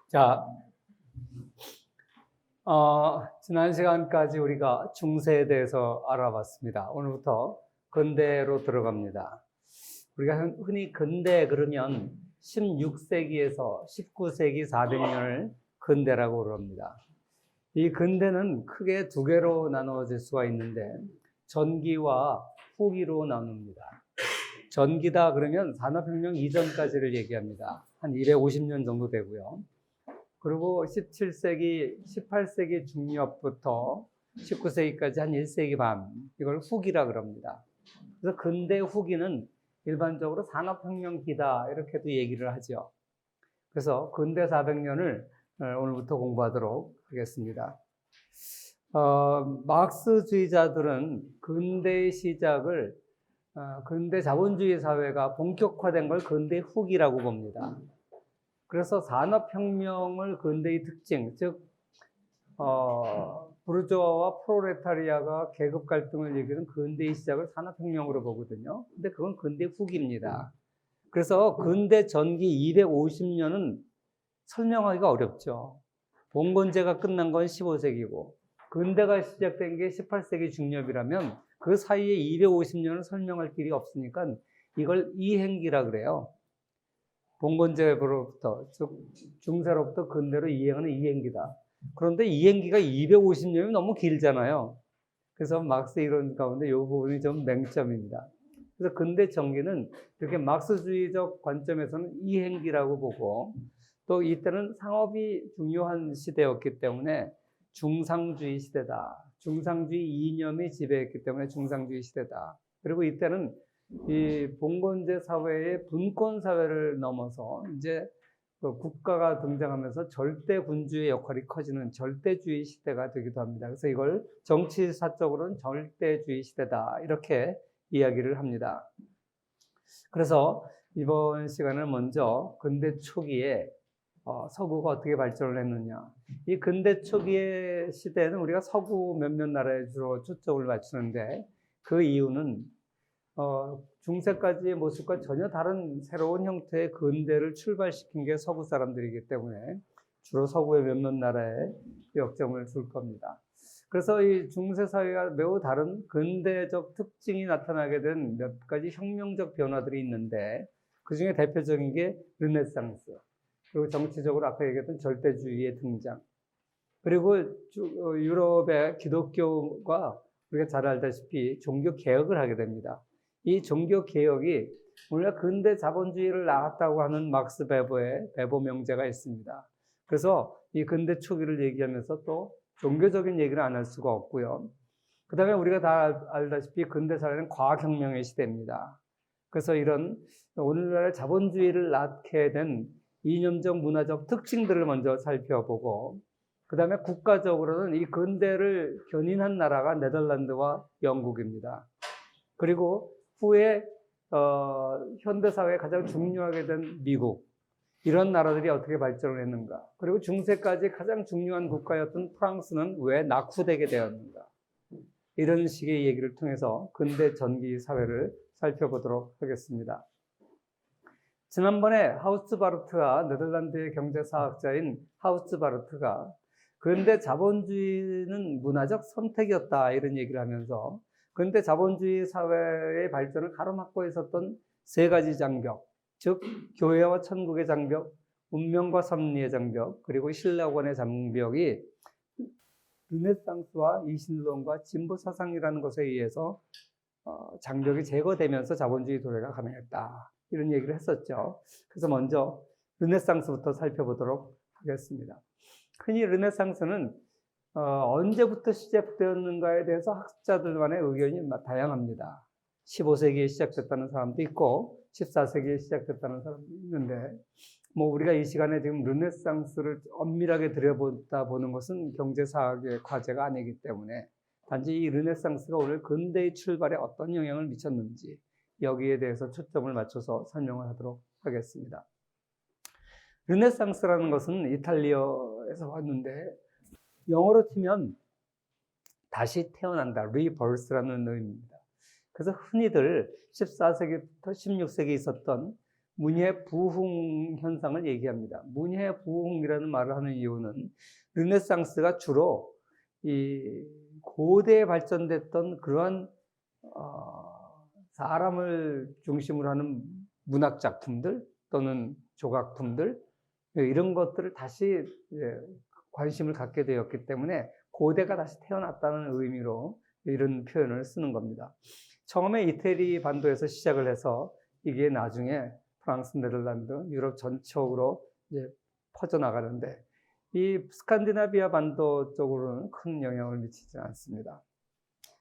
자, 지난 시간까지 우리가 중세에 대해서 알아봤습니다. 오늘부터 근대로 들어갑니다. 우리가 흔히 근대 그러면 16세기에서 19세기 400년을 근대라고 그럽니다. 이 근대는 크게 두 개로 나누어질 수가 있는데 전기와 후기로 나눕니다. 전기다 그러면 산업혁명 이전까지를 얘기합니다. 한 250년 정도 되고요. 그리고 17세기, 18세기 중엽부터 19세기까지 한 1세기 반, 이걸 후기라 그럽니다. 그래서 근대 후기는 일반적으로 산업혁명기다 이렇게도 얘기를 하죠. 그래서 근대 400년을 오늘부터 공부하도록 하겠습니다. 마르크스주의자들은 근대의 시작을 근대 자본주의 사회가 본격화된 걸 근대 후기라고 봅니다. 그래서 산업혁명을 근대의 특징, 즉 부르주아와 프롤레타리아가 계급 갈등을 얘기하는 근대의 시작을 산업혁명으로 보거든요. 근데 그건 근대 후기입니다. 그래서 근대 전기 250년은 설명하기가 어렵죠. 봉건제가 끝난 건 15세기고 근대가 시작된 게 18세기 중엽이라면 그 사이에 250년을 설명할 길이 없으니까 이걸 이행기라 그래요. 봉건제로부터, 즉 중세로부터 근대로 이행하는 이행기다. 그런데 이행기가 250년이 너무 길잖아요. 그래서 마르크스 이론 가운데 이 부분이 좀 맹점입니다. 그래서 근대 전기는 이렇게 마르크스주의적 관점에서는 이행기라고 보고, 또 이때는 상업이 중요한 시대였기 때문에 중상주의 시대다. 중상주의 이념이 지배했기 때문에 중상주의 시대다. 그리고 이때는 이 봉건제 사회의 분권 사회를 넘어서 이제 국가가 등장하면서 절대 군주의 역할이 커지는 절대주의 시대가 되기도 합니다. 그래서 이걸 정치사적으로는 절대주의 시대다 이렇게 이야기를 합니다. 그래서 이번 시간은 먼저 근대 초기에 서구가 어떻게 발전을 했느냐. 이 근대 초기의 시대에는 우리가 서구 몇몇 나라에 주로 초점을 맞추는데 그 이유는 중세까지의 모습과 전혀 다른 새로운 형태의 근대를 출발시킨 게 서구 사람들이기 때문에 주로 서구의 몇몇 나라에 역점을 줄 겁니다. 그래서 이 중세 사회가 매우 다른 근대적 특징이 나타나게 된 몇 가지 혁명적 변화들이 있는데 그 중에 대표적인 게 르네상스, 그리고 정치적으로 아까 얘기했던 절대주의의 등장, 그리고 유럽의 기독교가 우리가 잘 알다시피 종교 개혁을 하게 됩니다. 이 종교 개혁이 우리가 근대 자본주의를 낳았다고 하는 막스 베버의 베버 명제가 있습니다. 그래서 이 근대 초기를 얘기하면서 또 종교적인 얘기를 안 할 수가 없고요. 그 다음에 우리가 다 알다시피 근대 사회는 과학혁명의 시대입니다. 그래서 이런 오늘날의 자본주의를 낳게 된 이념적 문화적 특징들을 먼저 살펴보고, 그 다음에 국가적으로는 이 근대를 견인한 나라가 네덜란드와 영국입니다. 그리고 후에 현대사회에 가장 중요하게 된 미국, 이런 나라들이 어떻게 발전을 했는가, 그리고 중세까지 가장 중요한 국가였던 프랑스는 왜 낙후되게 되었는가, 이런 식의 얘기를 통해서 근대 전기 사회를 살펴보도록 하겠습니다. 지난번에 하우스바르트가, 네덜란드의 경제사학자인 하우스바르트가 근대 자본주의는 문화적 선택이었다 이런 얘기를 하면서 근대 자본주의 사회의 발전을 가로막고 있었던 세 가지 장벽, 즉 교회와 천국의 장벽, 운명과 섭리의 장벽, 그리고 신라권의 장벽이 르네상스와 이신론과 진보 사상이라는 것에 의해서 장벽이 제거되면서 자본주의 도래가 가능했다 이런 얘기를 했었죠. 그래서 먼저 르네상스부터 살펴보도록 하겠습니다. 흔히 르네상스는 언제부터 시작되었는가에 대해서 학자들 간의 의견이 다양합니다. 15세기에 시작됐다는 사람도 있고 14세기에 시작됐다는 사람도 있는데, 뭐 우리가 이 시간에 지금 르네상스를 엄밀하게 들여보다 보는 것은 경제사학의 과제가 아니기 때문에 단지 이 르네상스가 오늘 근대의 출발에 어떤 영향을 미쳤는지 여기에 대해서 초점을 맞춰서 설명을 하도록 하겠습니다. 르네상스라는 것은 이탈리아에서 왔는데 영어로 치면 다시 태어난다, 리버스라는 의미입니다. 그래서 흔히들 14세기부터 16세기에 있었던 문예 부흥 현상을 얘기합니다. 문예 부흥이라는 말을 하는 이유는 르네상스가 주로 이 고대에 발전됐던 그러한 사람을 중심으로 하는 문학 작품들 또는 조각품들 이런 것들을 다시 관심을 갖게 되었기 때문에 고대가 다시 태어났다는 의미로 이런 표현을 쓰는 겁니다. 처음에 이태리 반도에서 시작을 해서 이게 나중에 프랑스, 네덜란드, 유럽 전적으로 이제 퍼져나가는데 이 스칸디나비아 반도 쪽으로는 큰 영향을 미치지 않습니다.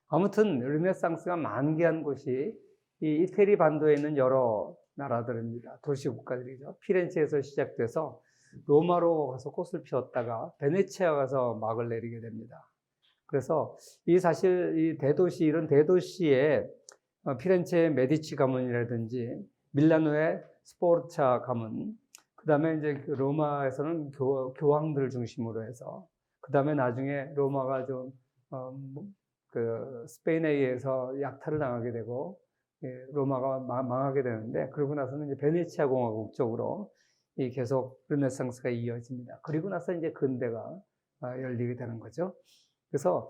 아무튼 르네상스가 만개한 곳이 이 이태리 반도에 있는 여러 나라들입니다. 도시국가들이죠. 피렌체에서 시작돼서 로마로 가서 꽃을 피웠다가 베네치아 가서 막을 내리게 됩니다. 그래서 이 사실 이 대도시, 이런 대도시에 피렌체의 메디치 가문이라든지 밀라노의 스포르차 가문, 그 다음에 이제 로마에서는 교황들을 중심으로 해서, 그 다음에 나중에 로마가 좀, 스페인에 의해서 약탈을 당하게 되고, 로마가 망하게 되는데, 그러고 나서는 이제 베네치아 공화국 쪽으로 계속 르네상스가 이어집니다. 그리고 나서 이제 근대가 열리게 되는 거죠. 그래서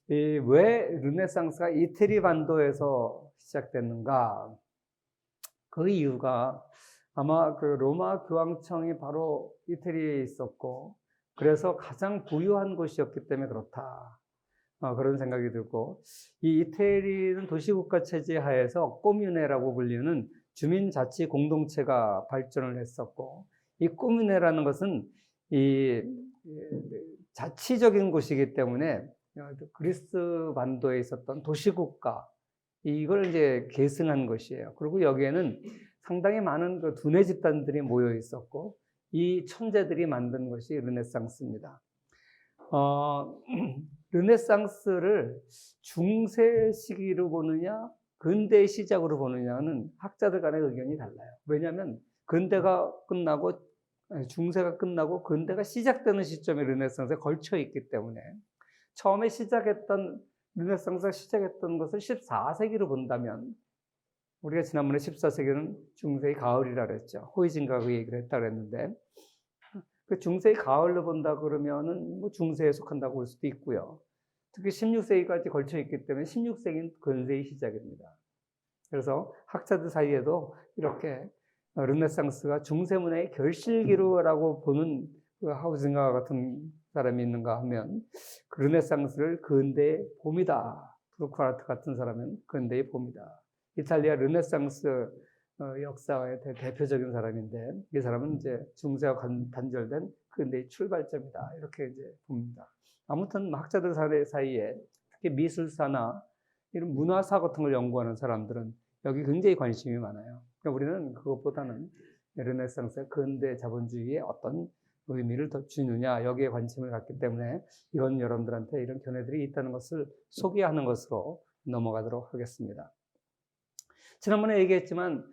왜 르네상스가 이태리 반도에서 시작됐는가? 그 이유가 아마 그 로마 교황청이 바로 이태리에 있었고, 그래서 가장 부유한 곳이었기 때문에 그렇다. 그런 생각이 들고, 이 이태리는 도시국가 체제 하에서 꼬뮤네라고 불리는 주민자치 공동체가 발전을 했었고, 이 꼬뮤네라는 것은 이 자치적인 곳이기 때문에 그리스 반도에 있었던 도시국가, 이걸 이제 계승한 것이에요. 그리고 여기에는 상당히 많은 그 두뇌 집단들이 모여 있었고, 이 천재들이 만든 것이 르네상스입니다. 르네상스를 중세 시기로 보느냐, 근대의 시작으로 보느냐는 학자들 간의 의견이 달라요. 왜냐하면 근대가 끝나고 중세가 끝나고 근대가 시작되는 시점에 르네상스에 걸쳐 있기 때문에 처음에 르네상스가 시작했던 것을 14세기로 본다면, 우리가 지난번에 14세기는 중세의 가을이라 그랬죠. 호이징가 그 얘기를 했다 그랬는데, 그 중세의 가을로 본다 그러면은 뭐 중세에 속한다고 볼 수도 있고요. 특히 16세기까지 걸쳐 있기 때문에 16세기는 근세의 시작입니다. 그래서 학자들 사이에도 이렇게 르네상스가 중세문화의 결실기로라고 보는 그 하우징가 같은 사람이 있는가 하면 그 르네상스를 근대의 봄이다. 브루크아르트 같은 사람은 근대의 봄이다. 이탈리아 르네상스 역사의 대표적인 사람인데, 이 사람은 이제 중세와 단절된 근대의 출발점이다. 이렇게 이제 봅니다. 아무튼 학자들 사이에 특히 미술사나 이런 문화사 같은 걸 연구하는 사람들은 여기 굉장히 관심이 많아요. 그러니까 우리는 그것보다는 르네상스의 근대 자본주의의 어떤 의미를 더 주느냐, 여기에 관심을 갖기 때문에 이건 여러분들한테 이런 견해들이 있다는 것을 소개하는 것으로 넘어가도록 하겠습니다. 지난번에 얘기했지만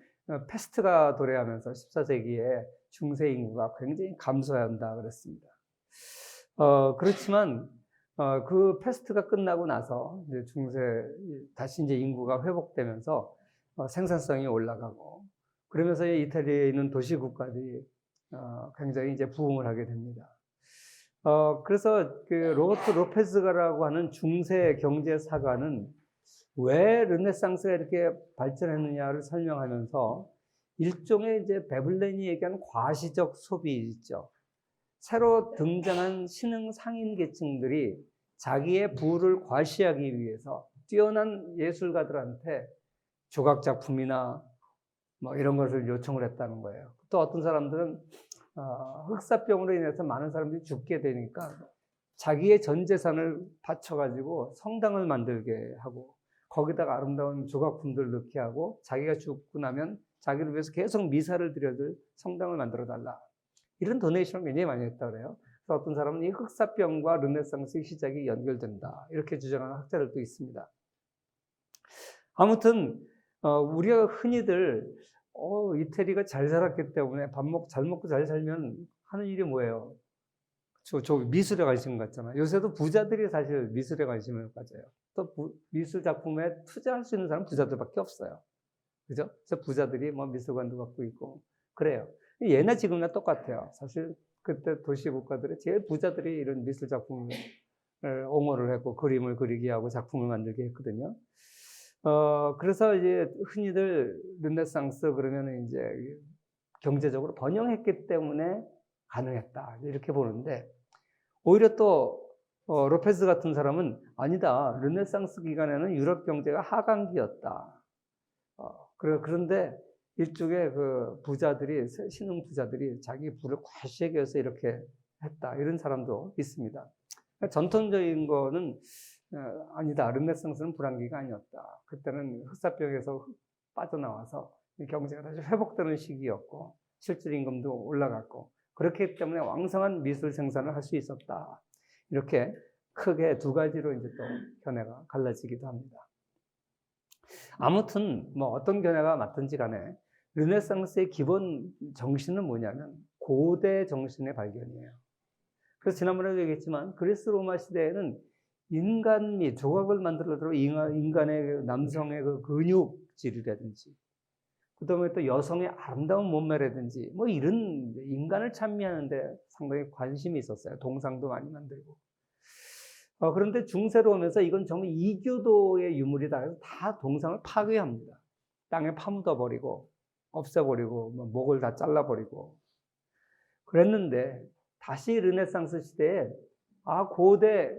패스트가 도래하면서 14세기에 중세 인구가 굉장히 감소한다 그랬습니다. 그렇지만 그 패스트가 끝나고 나서 이제 다시 이제 인구가 회복되면서 생산성이 올라가고, 그러면서 이태리에 있는 도시국가들이 굉장히 이제 부흥을 하게 됩니다. 그래서 그 로버트 로페즈가라고 하는 중세 경제사가는 왜 르네상스가 이렇게 발전했느냐를 설명하면서 일종의 이제 베블렌이 얘기하는 과시적 소비 있죠. 새로 등장한 신흥 상인 계층들이 자기의 부를 과시하기 위해서 뛰어난 예술가들한테 조각작품이나 뭐 이런 것을 요청을 했다는 거예요. 또 어떤 사람들은 흑사병으로 인해서 많은 사람들이 죽게 되니까 자기의 전 재산을 바쳐가지고 성당을 만들게 하고, 거기다가 아름다운 조각품들을 넣게 하고, 자기가 죽고 나면 자기를 위해서 계속 미사를 드려줄 성당을 만들어 달라. 이런 도네이션을 굉장히 많이 했다 그래요. 그래서 어떤 사람은 이 흑사병과 르네상스의 시작이 연결된다, 이렇게 주장하는 학자들도 있습니다. 아무튼 우리가 흔히들 이태리가 잘 살았기 때문에 잘 먹고 잘 살면 하는 일이 뭐예요? 저 미술에 관심 갖잖아요. 요새도 부자들이 사실 미술에 관심을 가져요. 또 미술 작품에 투자할 수 있는 사람은 부자들밖에 없어요. 그죠? 그래서 부자들이 뭐 미술관도 갖고 있고, 그래요. 예나 지금이나 똑같아요. 사실 그때 도시국가들의 제일 부자들이 이런 미술 작품을 옹호를 했고 그림을 그리게 하고 작품을 만들게 했거든요. 그래서 이제 흔히들 르네상스 그러면 이제 경제적으로 번영했기 때문에 가능했다 이렇게 보는데 오히려 또 로페스 같은 사람은 아니다. 르네상스 기간에는 유럽 경제가 하강기였다. 그런데 일종의 그 부자들이 신흥 부자들이 자기 부를 과시하기 위해서 이렇게 했다. 이런 사람도 있습니다. 전통적인 거는 아니다. 르네상스는 불황기가 아니었다. 그때는 흑사병에서 빠져나와서 경제가 다시 회복되는 시기였고 실질 임금도 올라갔고 그렇기 때문에 왕성한 미술 생산을 할 수 있었다. 이렇게 크게 두 가지로 이제 또 견해가 갈라지기도 합니다. 아무튼 뭐 어떤 견해가 맞든지 간에 르네상스의 기본 정신은 뭐냐면 고대 정신의 발견이에요. 그래서 지난번에도 얘기했지만 그리스 로마 시대에는 인간미, 조각을 만들어도 인간의 남성의 그 근육질이라든지 그다음에 또 여성의 아름다운 몸매라든지 뭐 이런 인간을 찬미하는데 상당히 관심이 있었어요. 동상도 많이 만들고. 그런데 중세로 오면서 이건 정말 이교도의 유물이다 해서 다 동상을 파괴합니다. 땅에 파묻어 버리고 없애버리고 뭐 목을 다 잘라버리고 그랬는데 다시 르네상스 시대에 고대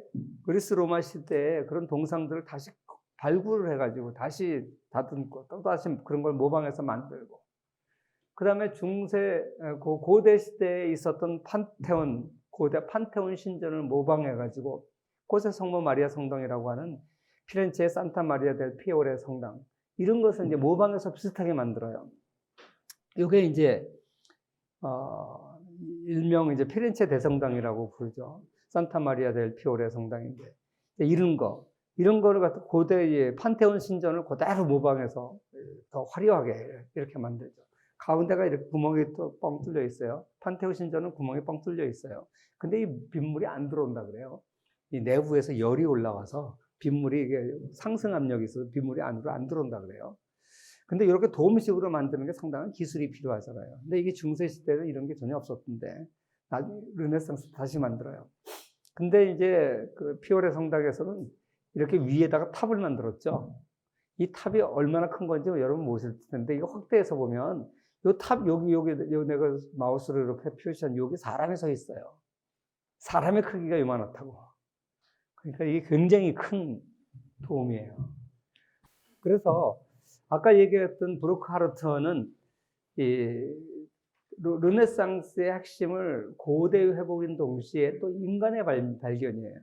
그리스 로마 시대에 그런 동상들을 다시 발굴을 해가지고 다시 다듬고 또 다시 그런 걸 모방해서 만들고 그 다음에 고대 시대에 있었던 판테온 고대 판테온 신전을 모방해가지고 고세 성모 마리아 성당이라고 하는 피렌체의 산타 마리아 델 피오레 성당 이런 것을 이제 모방해서 비슷하게 만들어요. 이게 이제 일명 이제 피렌체 대성당이라고 부르죠. 산타 마리아 델 피오레 성당인데 이런 거를 갖다 고대의 판테온 신전을 그대로 모방해서 더 화려하게 이렇게 만들죠. 가운데가 이렇게 구멍이 또 뻥 뚫려 있어요. 판테온 신전은 구멍이 뻥 뚫려 있어요. 근데 이 빗물이 안 들어온다 그래요. 이 내부에서 열이 올라와서 빗물이 이게 상승 압력이 있어서 빗물이 안으로 안 들어온다 그래요. 근데 이렇게 도움식으로 만드는 게 상당한 기술이 필요하잖아요. 근데 이게 중세 시대는 이런 게 전혀 없었던데 나중에 르네상스 다시 만들어요. 근데 이제 그 피오레 성당에서는 이렇게 위에다가 탑을 만들었죠. 이 탑이 얼마나 큰 건지 여러분 모르실 텐데 이거 확대해서 보면 이 탑 여기 내가 마우스를 이렇게 표시한 여기 사람이 서 있어요. 사람의 크기가 요만하다고. 그러니까 이게 굉장히 큰 도움이에요. 그래서 아까 얘기했던 브루크하르트는 이 르네상스의 핵심을 고대 회복인 동시에 또 인간의 발견이에요.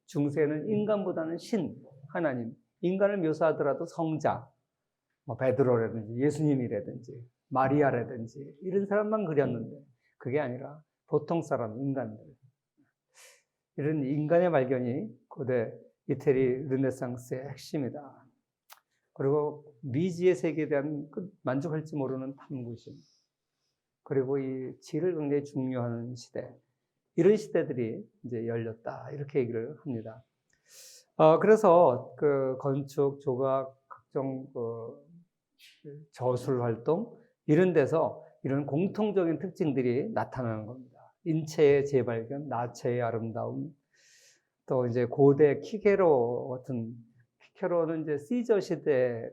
중세는 인간보다는 신, 하나님, 인간을 묘사하더라도 성자, 뭐 베드로라든지 예수님이라든지 마리아라든지 이런 사람만 그렸는데 그게 아니라 보통 사람, 인간들. 이런 인간의 발견이 고대 이태리 르네상스의 핵심이다. 그리고 미지의 세계에 대한 만족할지 모르는 탐구심. 그리고 이 질을 굉장히 중요하는 시대. 이런 시대들이 이제 열렸다. 이렇게 얘기를 합니다. 그래서 그 건축, 조각, 각종 저술 활동 이런 데서 이런 공통적인 특징들이 나타나는 겁니다. 인체의 재발견, 나체의 아름다움, 또 이제 고대 키케로는 이제 시저 시대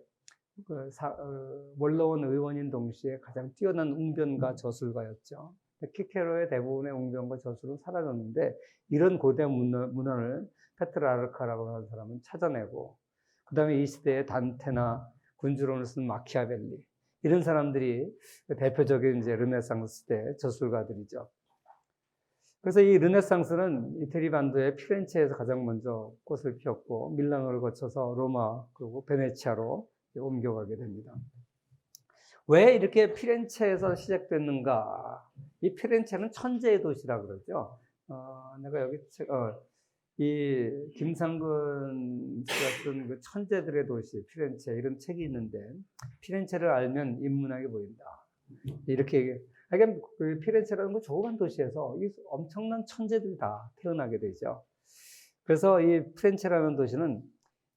원로원 의원인 동시에 가장 뛰어난 웅변가 저술가였죠. 키케로의 대부분의 웅변과 저술은 사라졌는데 이런 고대 문헌을 페트라르카라고 하는 사람은 찾아내고 그 다음에 이 시대의 단테나 군주론을 쓴 마키아벨리 이런 사람들이 대표적인 이제 르네상스 시대 저술가들이죠. 그래서 이 르네상스는 이태리 반도의 피렌체에서 가장 먼저 꽃을 피웠고 밀라노를 거쳐서 로마 그리고 베네치아로 옮겨가게 됩니다. 왜 이렇게 피렌체에서 시작됐는가? 이 피렌체는 천재의 도시라 그러죠. 내가 여기 이 김상근 씨가 쓴 그 천재들의 도시 피렌체 이런 책이 있는데 피렌체를 알면 인문학이 보인다. 이렇게 그러니까 그 피렌체라는 건 조그만 도시에서 이 엄청난 천재들이 다 태어나게 되죠. 그래서 이 피렌체라는 도시는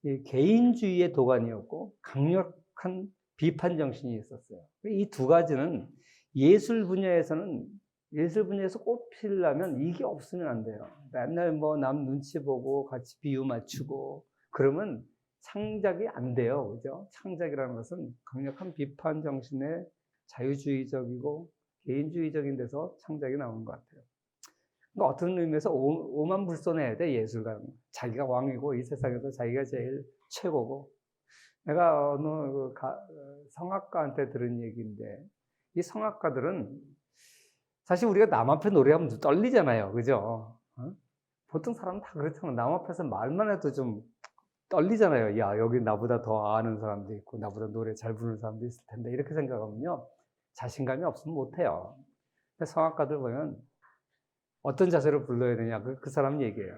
이 개인주의의 도가니였고 강력한 비판 정신이 있었어요. 이 두 가지는 예술 분야에서 꼽히려면 이게 없으면 안 돼요. 맨날 뭐 남 눈치 보고 같이 비유 맞추고 그러면 창작이 안 돼요. 그죠? 창작이라는 것은 강력한 비판 정신의 자유주의적이고 개인주의적인 데서 창작이 나오는 것 같아요. 그러니까 어떤 의미에서 오만불손해야 돼, 예술가는. 자기가 왕이고 이 세상에서 자기가 제일 최고고. 내가 어느 성악가한테 들은 얘기인데, 이 성악가들은 사실 우리가 남 앞에 노래하면 떨리잖아요. 그죠? 보통 사람은 다 그렇잖아. 남 앞에서 말만 해도 좀 떨리잖아요. 야, 여기 나보다 더 아는 사람도 있고, 나보다 노래 잘 부르는 사람도 있을 텐데, 이렇게 생각하면요. 자신감이 없으면 못해요. 근데 성악가들 보면 어떤 자세로 불러야 되냐, 그 사람 얘기해요.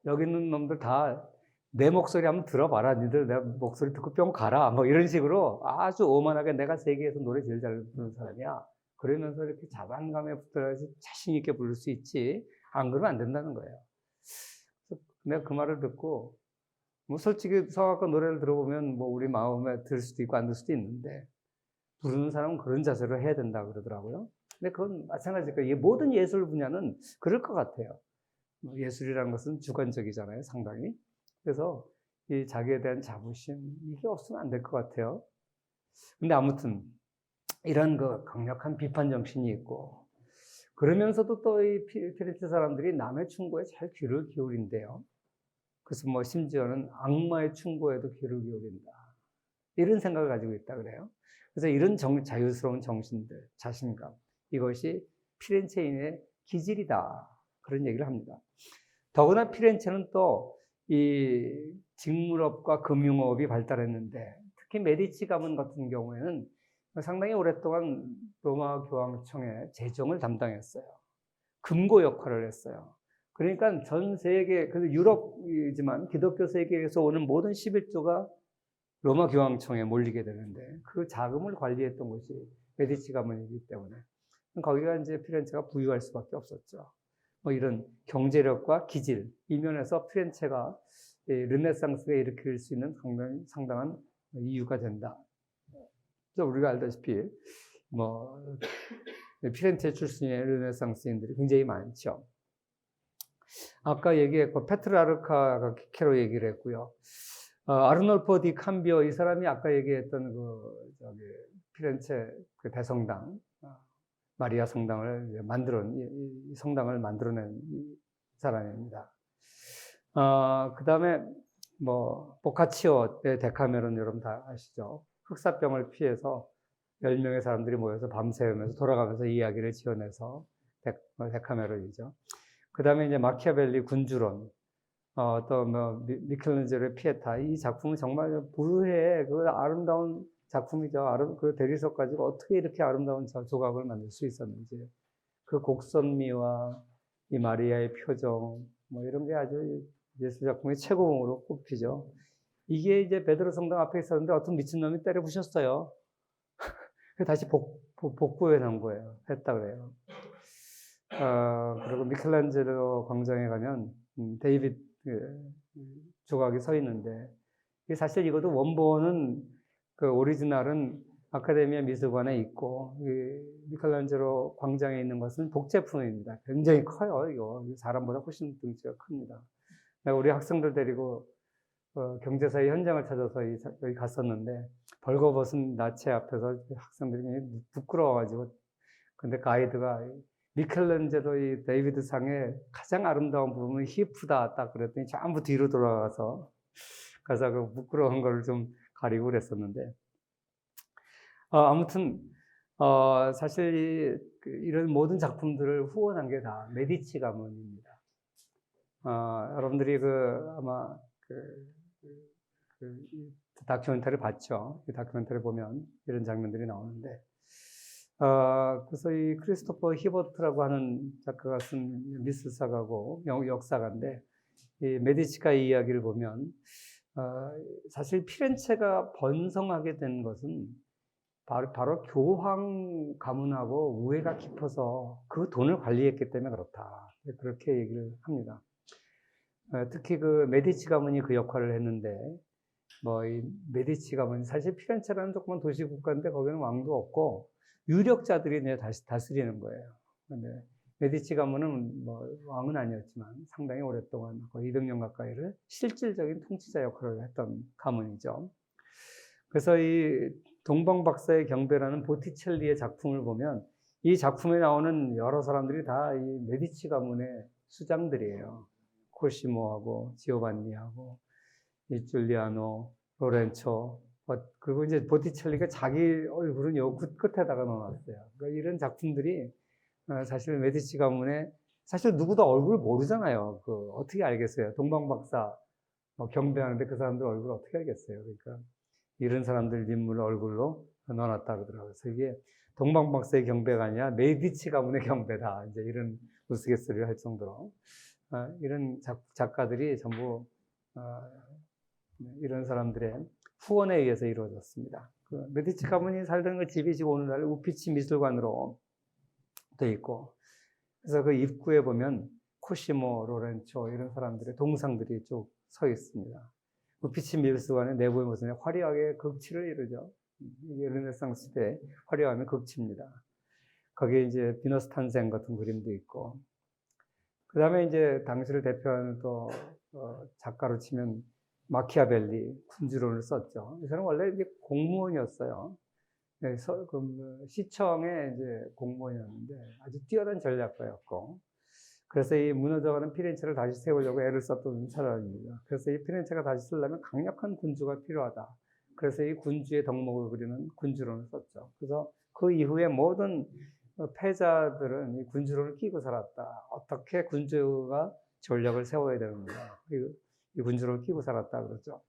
여기 있는 놈들 다 내 목소리 한번 들어봐라. 니들 내 목소리 듣고 뿅 가라. 뭐 이런 식으로 아주 오만하게 내가 세계에서 노래 제일 잘 부르는 사람이야. 그러면서 이렇게 자만감에 붙들어야지 자신 있게 부를 수 있지. 안 그러면 안 된다는 거예요. 내가 그 말을 듣고, 뭐 솔직히 성악가 노래를 들어보면 뭐 우리 마음에 들 수도 있고 안 들 수도 있는데, 부르는 사람은 그런 자세로 해야 된다 그러더라고요. 근데 그건 마찬가지일 거예요. 모든 예술 분야는 그럴 것 같아요. 예술이라는 것은 주관적이잖아요, 상당히. 그래서 이 자기에 대한 자부심, 이게 없으면 안 될 것 같아요. 근데 아무튼 이런 그 강력한 비판 정신이 있고, 그러면서도 또 이 피렌체 사람들이 남의 충고에 잘 귀를 기울인대요. 그래서 뭐 심지어는 악마의 충고에도 귀를 기울인다. 이런 생각을 가지고 있다 그래요. 그래서 이런 자유스러운 정신들, 자신감, 이것이 피렌체인의 기질이다. 그런 얘기를 합니다. 더구나 피렌체는 또 이 직물업과 금융업이 발달했는데, 특히 메디치 가문 같은 경우에는 상당히 오랫동안 로마 교황청의 재정을 담당했어요. 금고 역할을 했어요. 그러니까 전 세계, 그래서 유럽이지만 기독교 세계에서 오는 모든 11조가 로마 교황청에 몰리게 되는데, 그 자금을 관리했던 것이 메디치 가문이기 때문에 거기가 이제 피렌체가 부유할 수밖에 없었죠. 뭐 이런 경제력과 기질, 이 면에서 피렌체가 르네상스가 일으킬 수 있는 상당한 이유가 된다. 그래서 우리가 알다시피 뭐 피렌체 출신의 르네상스인들이 굉장히 많죠. 아까 얘기했고 페트라르카가 키케로 얘기를 했고요. 아르놀포 디 캄비오, 이 사람이 아까 얘기했던 피렌체 그 대성당, 마리아 성당을 이 성당을 만들어낸 사람입니다. 그 다음에 뭐 보카치오의 데카메론, 여러분 다 아시죠? 흑사병을 피해서 10명의 사람들이 모여서 밤새우면서 돌아가면서 이야기를 지어내서 데카메론이죠. 그 다음에 이제 마키아벨리 군주론, 또 뭐 미켈란젤로의 피에타, 이 작품은 정말 불후의 그 아름다운 작품이죠. 그 대리석 가지고 어떻게 이렇게 아름다운 조각을 만들 수 있었는지, 그 곡선미와 이 마리아의 표정, 뭐 이런 게 아주 예술 작품의 최고봉으로 꼽히죠. 이게 이제 베드로 성당 앞에 있었는데 어떤 미친놈이 때려 부셨어요. 다시 복구해 놓은 거예요. 했다 그래요. 그리고 미켈란젤로 광장에 가면 데이빗 조각이 서 있는데, 사실 이것도 원본은 그 오리지널은 아카데미아 미술관에 있고, 미켈란젤로 광장에 있는 것은 복제품입니다. 굉장히 커요. 이거 사람보다 훨씬 덩치가 큽니다. 내가 우리 학생들 데리고 경제사의 현장을 찾아서 여기 갔었는데, 벌거벗은 나체 앞에서 학생들이 부끄러워가지고, 근데 가이드가 미켈란젤로 이 데이비드 상의 가장 아름다운 부분은 히프다 딱 그랬더니 전부 뒤로 돌아가서 가서 그 부끄러운 걸 좀 가리고 그랬었는데, 아무튼 사실 이런 모든 작품들을 후원한 게 다 메디치 가문입니다. 여러분들이 아마 다큐멘터리 봤죠? 이 다큐멘터리 보면 이런 장면들이 나오는데, 그래서 이 크리스토퍼 히버트라고 하는 작가가 쓴 미술사가고 역사가인데, 이 메디치가 이 이야기를 보면, 사실 피렌체가 번성하게 된 것은 바로 교황 가문하고 우애가 깊어서 그 돈을 관리했기 때문에 그렇다. 그렇게 얘기를 합니다. 특히 그 메디치 가문이 그 역할을 했는데, 이 메디치 가문, 사실 피렌체라는 조그만 도시 국가인데 거기는 왕도 없고, 유력자들이 이제 다스리는 거예요. 근데 메디치 가문은 뭐 왕은 아니었지만 상당히 오랫동안 거의 200년 가까이를 실질적인 통치자 역할을 했던 가문이죠. 그래서 이 동방박사의 경배라는 보티첼리의 작품을 보면 이 작품에 나오는 여러 사람들이 다 이 메디치 가문의 수장들이에요. 코시모하고 지오반니하고 이 줄리아노, 로렌초, 그리고 이제 보티첼리가 자기 얼굴은 요 끝에다가 넣어놨어요. 그러니까 이런 작품들이 사실 메디치 가문의 사실 누구도 얼굴 모르잖아요. 그 어떻게 알겠어요? 동방박사 뭐 경배하는데 그 사람들 얼굴 어떻게 알겠어요? 그러니까 이런 사람들 인물 얼굴로 넣어놨다 그러더라고요. 그래서 이게 동방박사의 경배가 아니라 메디치 가문의 경배다. 이제 이런 우스갯소리를 할 정도로 이런 작가들이 전부 이런 사람들의 후원에 의해서 이루어졌습니다. 그 메디치 가문이 살던 그 집이 지금 오늘날 우피치 미술관으로 돼 있고, 그래서 그 입구에 보면 코시모, 로렌초 이런 사람들의 동상들이 쭉 서 있습니다. 우피치 미술관의 내부에 무슨 화려하게 극치를 이루죠. 이게 르네상스 시대 화려함의 극치입니다. 거기에 이제 비너스 탄생 같은 그림도 있고, 그 다음에 이제 당시를 대표하는 또 작가로 치면 마키아벨리 군주론을 썼죠. 이 사람은 원래 이제 공무원이었어요. 네, 시청의 이제 공무원이었는데 아주 뛰어난 전략가였고, 그래서 이 무너져가는 피렌체를 다시 세우려고 애를 썼던 사람입니다. 그래서 이 피렌체가 다시 쓰려면 강력한 군주가 필요하다. 그래서 이 군주의 덕목을 그리는 군주론을 썼죠. 그래서 그 이후에 모든 패자들은 이 군주론을 끼고 살았다. 어떻게 군주가 전략을 세워야 되는가. 이 군주론을 끼고 살았다 그러죠.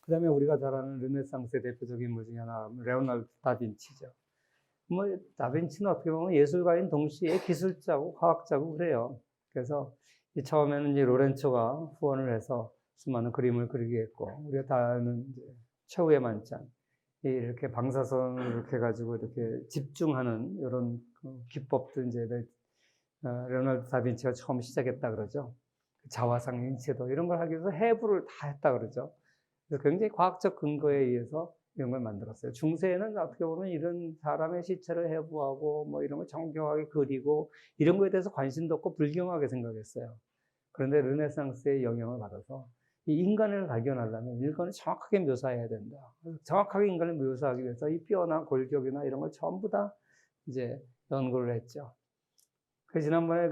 그 다음에 우리가 잘 아는 르네상스의 대표적인 인물 중에 하나, 레오나르도 다빈치죠. 뭐, 다빈치는 어떻게 보면 예술가인 동시에 기술자고 과학자고 그래요. 그래서 처음에는 이제 로렌초가 후원을 해서 수많은 그림을 그리게 했고, 우리가 다 아는 이제 최후의 만찬. 이렇게 방사선을 이렇게 해가지고 이렇게 집중하는 이런 기법도 이제 레오나르도 다빈치가 처음 시작했다 그러죠. 자화상, 인체도 이런 걸 하기 위해서 해부를 다 했다 그러죠. 그래서 굉장히 과학적 근거에 의해서 이런 걸 만들었어요. 중세에는 어떻게 보면 이런 사람의 시체를 해부하고 뭐 이런 걸 정교하게 그리고 이런 거에 대해서 관심도 없고 불경하게 생각했어요. 그런데 르네상스의 영향을 받아서 이 인간을 발견하려면 인간을 정확하게 묘사해야 된다. 정확하게 인간을 묘사하기 위해서 이 뼈나 골격이나 이런 걸 전부 다 이제 연구를 했죠. 그래서 지난번에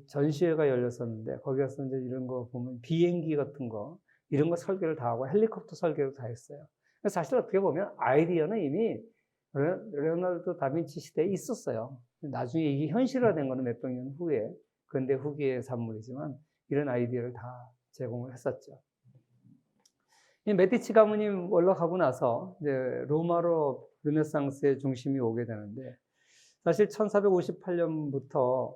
전시회가 열렸었는데 거기 가서 이제 이런 거 보면 비행기 같은 거 이런 거 설계를 다 하고 헬리콥터 설계를 다 했어요. 사실 어떻게 보면 아이디어는 이미 레오나르도 다빈치 시대에 있었어요. 나중에 이게 현실화된 거는 몇백 년 후에 근대 후기의 산물이지만 이런 아이디어를 다 제공을 했었죠. 이 메디치 가문이 원락하고 나서 이제 로마로 르네상스의 중심이 오게 되는데 사실 1458년부터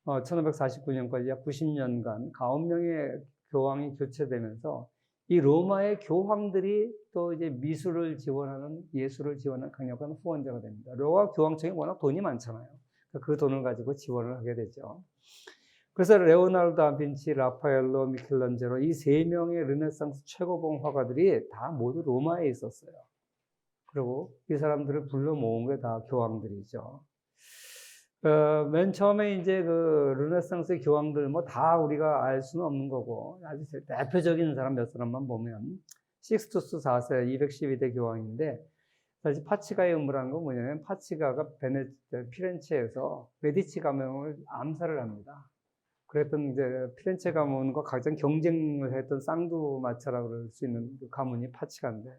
1549년까지 약 90년간 9명의 교황이 교체되면서 이 로마의 교황들이 또 이제 미술을 지원하는 예술을 지원하는 강력한 후원자가 됩니다. 로마 교황청이 워낙 돈이 많잖아요. 그 돈을 가지고 지원을 하게 되죠. 그래서 레오나르도 다빈치, 라파엘로, 미켈란젤로 이 세 명의 르네상스 최고봉 화가들이 다 모두 로마에 있었어요. 그리고 이 사람들을 불러 모은 게 다 교황들이죠. 맨 처음에 이제 그 르네상스의 교황들 뭐 다 우리가 알 수는 없는 거고 아주 대표적인 사람 몇 사람만 보면 식스투스 4세 212대 교황인데 사실 파치가의 음모라는 건 뭐냐면 파치가가 피렌체에서 메디치 가문을 암살을 합니다. 그랬던 이제 피렌체 가문과 가장 경쟁을 했던 쌍두마차라고 그럴 수 있는 그 가문이 파치가인데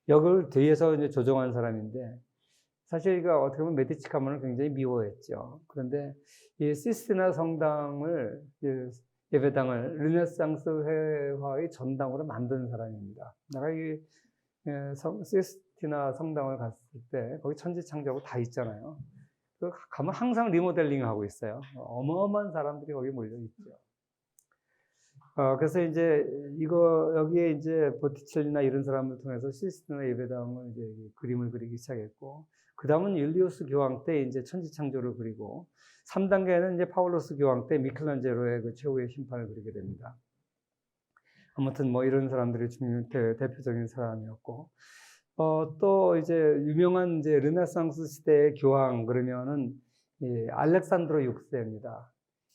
역을 뒤에서 이제 조종한 사람인데 사실 이거 어떻게 보면 메디치 가문을 굉장히 미워했죠. 그런데 이 시스티나 성당을 예배당을 르네상스 회화의 전당으로 만든 사람입니다. 내가 이 시스티나 성당을 갔을 때 거기 천지창조하고 다 있잖아요. 그 가면 항상 리모델링 하고 있어요. 어마어마한 사람들이 거기 몰려 있죠. 그래서 이제 여기에 이제 보티첼리나 이런 사람을 통해서 시스티나 예배당을 이제 그림을 그리기 시작했고, 그 다음은 율리우스 교황 때 이제 천지창조를 그리고, 3단계는 이제 파울로스 교황 때 미켈란젤로의 그 최후의 심판을 그리게 됩니다. 아무튼 뭐 이런 사람들이 대표적인 사람이었고, 또 이제 유명한 이제 르네상스 시대의 교황 그러면은 알렉산드로 6세입니다.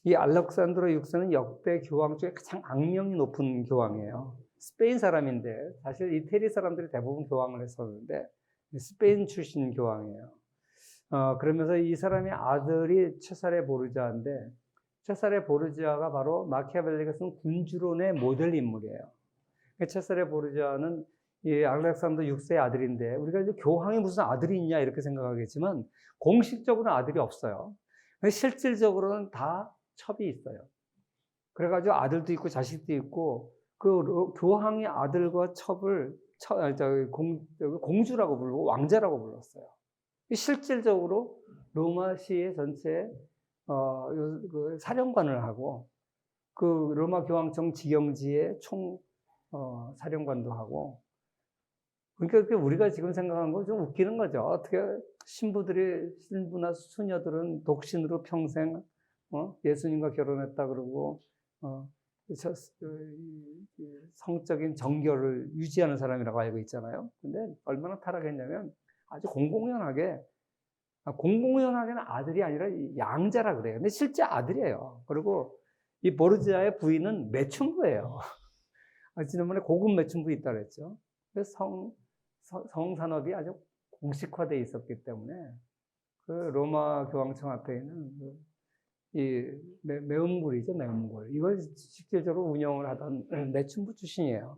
이 알렉산드로 6세는 역대 교황 중에 가장 악명이 높은 교황이에요. 스페인 사람인데 사실 이태리 사람들이 대부분 교황을 했었는데 스페인 출신 교황이에요. 그러면서 이 사람의 아들이 체사레 보르자인데, 체사레 보르자가 바로 마키아벨리가 쓴 군주론의 모델 인물이에요. 체사레 보르자는 이 알렉산더 6세의 아들인데, 우리가 이제 교황이 무슨 아들이 있냐 이렇게 생각하겠지만 공식적으로는 아들이 없어요. 실질적으로는 다 첩이 있어요. 그래가지고 아들도 있고 자식도 있고, 그 교황의 아들과 첩을 공주라고 부르고 왕자라고 불렀어요. 실질적으로 로마시의 전체 그 사령관을 하고, 그 로마 교황청 지경지의 총 사령관도 하고. 그러니까 우리가 지금 생각하는 건 좀 웃기는 거죠. 어떻게 신부나 수녀들은 독신으로 평생 예수님과 결혼했다 그러고 성적인 정결을 유지하는 사람이라고 알고 있잖아요. 근데 얼마나 타락했냐면 아주 공공연하게는 아들이 아니라 양자라 그래요. 근데 실제 아들이에요. 그리고 이 보르지아의 부인은 매춘부예요. 지난번에 고급 매춘부 있다 그랬죠. 그래서 성산업이 아주 공식화되어 있었기 때문에 그 로마 교황청 앞에 있는 이 매운굴이죠, 매운굴. 이걸 실질적으로 운영을 하던 매춘부 출신이에요.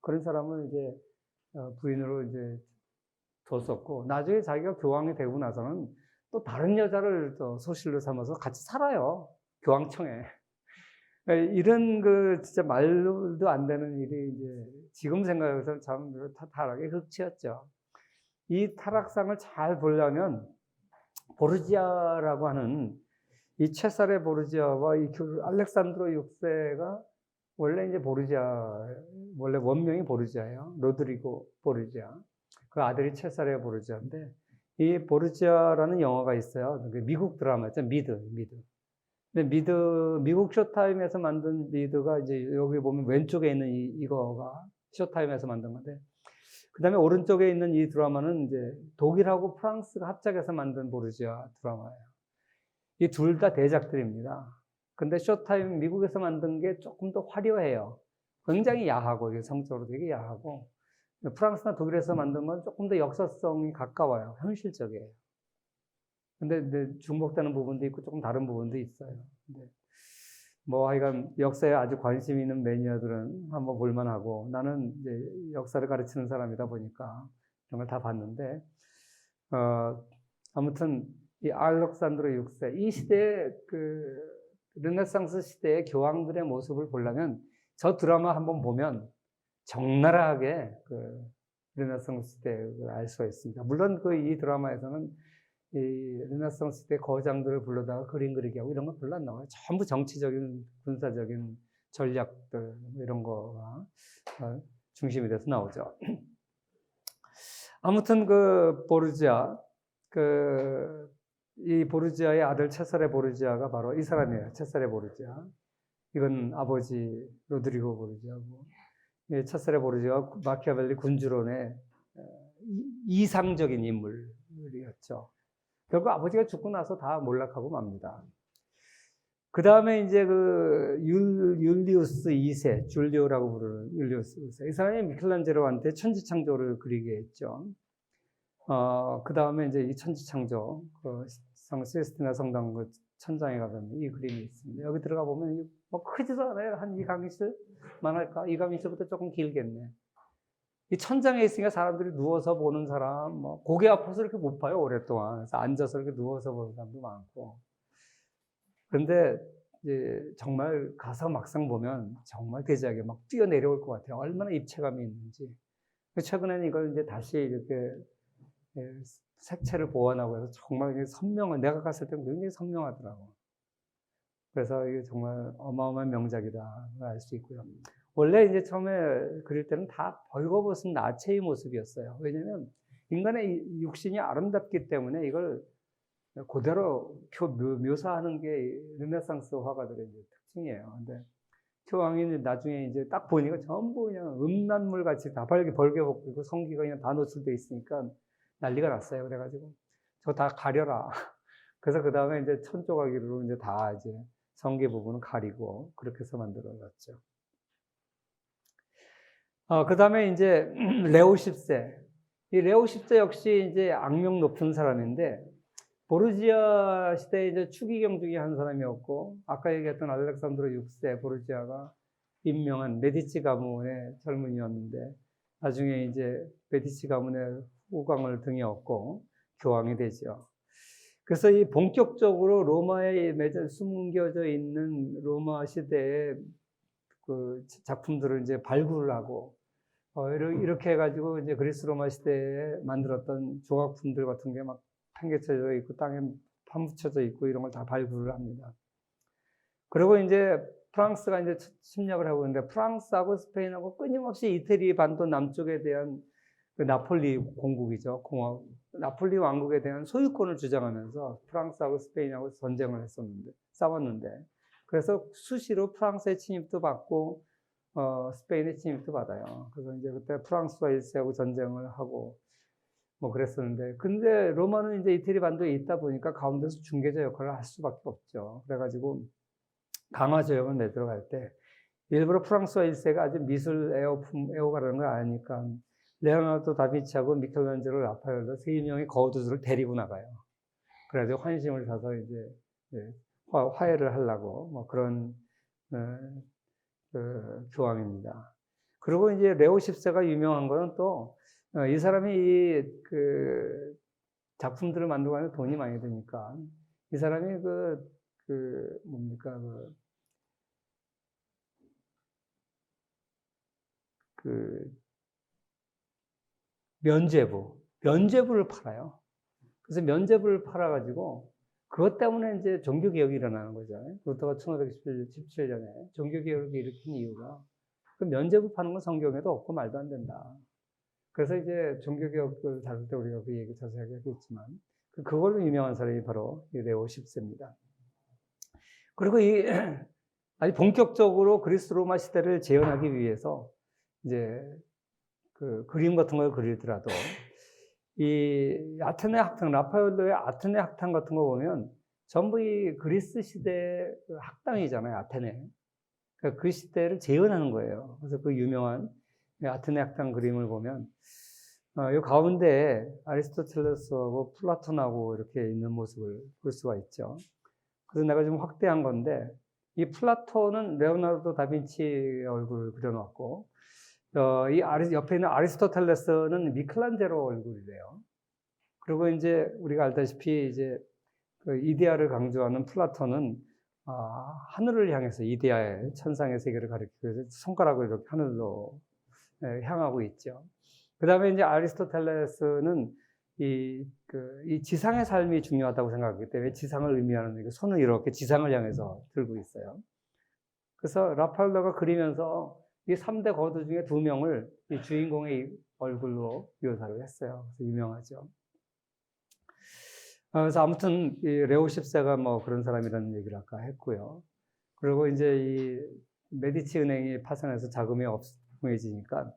그런 사람을 이제 부인으로 이제 뒀었고, 나중에 자기가 교황이 되고 나서는 또 다른 여자를 또 소실로 삼아서 같이 살아요, 교황청에. 이런 진짜 말도 안 되는 일이 이제 지금 생각해서는 참 타락의 흑치였죠. 이 타락상을 잘 보려면 보르지아라고 하는 이 체사레 보르지아와 이 알렉산드로 6세가 원래 이제 원래 원명이 보르지아예요. 로드리고 보르지아. 그 아들이 체사레 보르지아인데, 이 보르지아라는 영화가 있어요. 미국 드라마죠. 미드. 근데 미국 쇼타임에서 만든 미드가 이제 여기 보면 왼쪽에 있는 이거가 쇼타임에서 만든 건데, 그 다음에 오른쪽에 있는 이 드라마는 이제 독일하고 프랑스가 합작해서 만든 보르지아 드라마예요. 이 둘 다 대작들입니다. 근데 쇼타임 미국에서 만든 게 조금 더 화려해요. 굉장히 야하고, 이게 성적으로 되게 야하고, 프랑스나 독일에서 만든 건 조금 더 역사성이 가까워요. 현실적이에요. 근데 중복되는 부분도 있고 조금 다른 부분도 있어요. 근데 뭐 하여간 역사에 아주 관심 있는 매니아들은 한번 볼만하고, 나는 이제 역사를 가르치는 사람이다 보니까 이런 걸 다 봤는데, 아무튼 이 알렉산드로 6세, 이 시대의 르네상스 시대의 교황들의 모습을 보려면 저 드라마 한번 보면 적나라하게 르네상스 시대를 알 수가 있습니다. 물론 이 드라마에서는 이 르네상스 시대 거장들을 불러다가 그림 그리게 하고 이런 건 별로 안 나와요. 전부 정치적인, 군사적인 전략들, 이런 거가 중심이 돼서 나오죠. 아무튼 보르지아, 이 보르지아의 아들 체사레 보르지아가 바로 이 사람이에요. 체사레 보르지아. 이건 아버지 로드리고 보르지아고, 체사레 보르지아가 마키아벨리 군주론의 이상적인 인물이었죠. 결국 아버지가 죽고 나서 다 몰락하고 맙니다. 그 다음에 이제 율리우스 2세, 줄리오라고 부르는 율리우스 2세. 이 사람이 미켈란젤로한테 천지창조를 그리게 했죠. 그 다음에 이제 이 천지창조, 시스티나 성당 천장에 가면 이 그림이 있습니다. 여기 들어가 보면 뭐 크지도 않아요. 한 이 강의실만 할까? 이 강의실부터 조금 길겠네. 이 천장에 있으니까 사람들이 누워서 보는 사람, 뭐 고개 아파서 이렇게 못 봐요, 오랫동안. 그래서 앉아서 이렇게 누워서 보는 사람도 많고. 그런데 이제 정말 가서 막상 보면 정말 대지하게 막 뛰어내려올 것 같아요. 얼마나 입체감이 있는지. 최근에는 이걸 이제 다시 이렇게 색채를 보완하고 해서 정말 선명한, 내가 갔을 때는 굉장히 선명하더라고. 그래서 이게 정말 어마어마한 명작이다 알 수 있고요. 원래 이제 처음에 그릴 때는 다 벌거벗은 나체의 모습이었어요. 왜냐면 인간의 육신이 아름답기 때문에 이걸 그대로 묘사하는 게 르네상스 화가들의 이제 특징이에요. 근데 교황이 나중에 이제 딱 보니까 전부 그냥 음란물 같이 다 벌게 벗고 성기가 그냥 다 노출돼 있으니까 난리가 났어요. 그래가지고 저 다 가려라. 그래서 그 다음에 이제 천조각으로 이제 다 이제 성기 부분은 가리고 그렇게 해서 만들어놨죠. 그 다음에 이제 레오 10세. 이 레오 10세 역시 이제 악명 높은 사람인데 보르지아 시대의 이제 추기경 중에 한 사람이었고 아까 얘기했던 알렉산드로 6세 보르지아가 임명한 메디치 가문의 젊은이였는데 나중에 이제 메디치 가문의 후광을 등에 업고 교황이 되죠. 그래서 이 본격적으로 로마에 숨겨져 있는 로마 시대의 그 작품들을 이제 발굴을 하고 이렇게 해가지고 이제 그리스 로마 시대에 만들었던 조각품들 같은 게 막 팽개쳐져 있고 땅에 파묻혀져 있고 이런 걸 다 발굴을 합니다. 그리고 이제 프랑스가 이제 침략을 하고 있는데 프랑스하고 스페인하고 끊임없이 이태리 반도 남쪽에 대한 그 나폴리 공국이죠. 나폴리 왕국에 대한 소유권을 주장하면서 프랑스하고 스페인하고 전쟁을 싸웠는데 그래서 수시로 프랑스의 침입도 받고 스페인의 침입도 받아요. 그래서 이제 그때 프랑스와 1세하고 전쟁을 하고 뭐 그랬었는데 근데 로마는 이제 이태리 반도에 있다 보니까 가운데서 중개자 역할을 할 수밖에 없죠. 그래가지고 강화 조약을 맺으러 때 일부러 프랑스와 1세가 아주 미술 애호가라는 걸 아니까 레오나르도 다빈치하고 미켈란젤로 라파엘로 세 명의 거두들을 데리고 나가요. 그래서 환심을 사서 이제 화해를 하려고 뭐 그런 교황입니다. 그리고 이제 레오 10세가 유명한 거는 또 이 사람이 그 작품들을 만들고 하는 돈이 많이 드니까 이 사람이 뭡니까 면죄부를 팔아요. 그래서 면죄부를 팔아가지고 그것 때문에 이제 종교개혁이 일어나는 거죠. 루터가 1517년에 종교개혁을 일으킨 이유가 그 면죄부 파는 건 성경에도 없고 말도 안 된다. 그래서 이제 종교개혁을 다룰 때 우리가 그 얘기 자세하게 하겠지만 그걸로 유명한 사람이 바로 레오 10세입니다. 그리고 아주 본격적으로 그리스 로마 시대를 재현하기 위해서 이제 그 그림 같은 걸 그리더라도 이 아테네 학당, 라파엘로의 아테네 학당 같은 거 보면 전부 이 그리스 시대 학당이잖아요, 아테네. 그러니까 그 시대를 재현하는 거예요. 그래서 그 유명한 아테네 학당 그림을 보면 이 가운데 아리스토텔레스하고 플라톤하고 이렇게 있는 모습을 볼 수가 있죠. 그래서 내가 좀 확대한 건데 이 플라톤은 레오나르도 다빈치의 얼굴을 그려놨고 옆에 있는 아리스토텔레스는 미켈란젤로 얼굴이래요. 그리고 이제 우리가 알다시피 이제 그 이데아를 강조하는 플라톤은 하늘을 향해서 이데아의 천상의 세계를 가리키기 위해서 손가락을 이렇게 하늘로 향하고 있죠. 그 다음에 이제 아리스토텔레스는 이 지상의 삶이 중요하다고 생각하기 때문에 지상을 의미하는 손을 이렇게 지상을 향해서 들고 있어요. 그래서 라파엘로가 그리면서 이 3대 거두 중에 2명을 이 주인공의 얼굴로 묘사를 했어요. 그래서 유명하죠. 그래서 아무튼 이 레오 10세가 뭐 그런 사람이라는 얘기를 아까 했고요. 그리고 이제 이 메디치 은행이 파산해서 자금이 없어지니까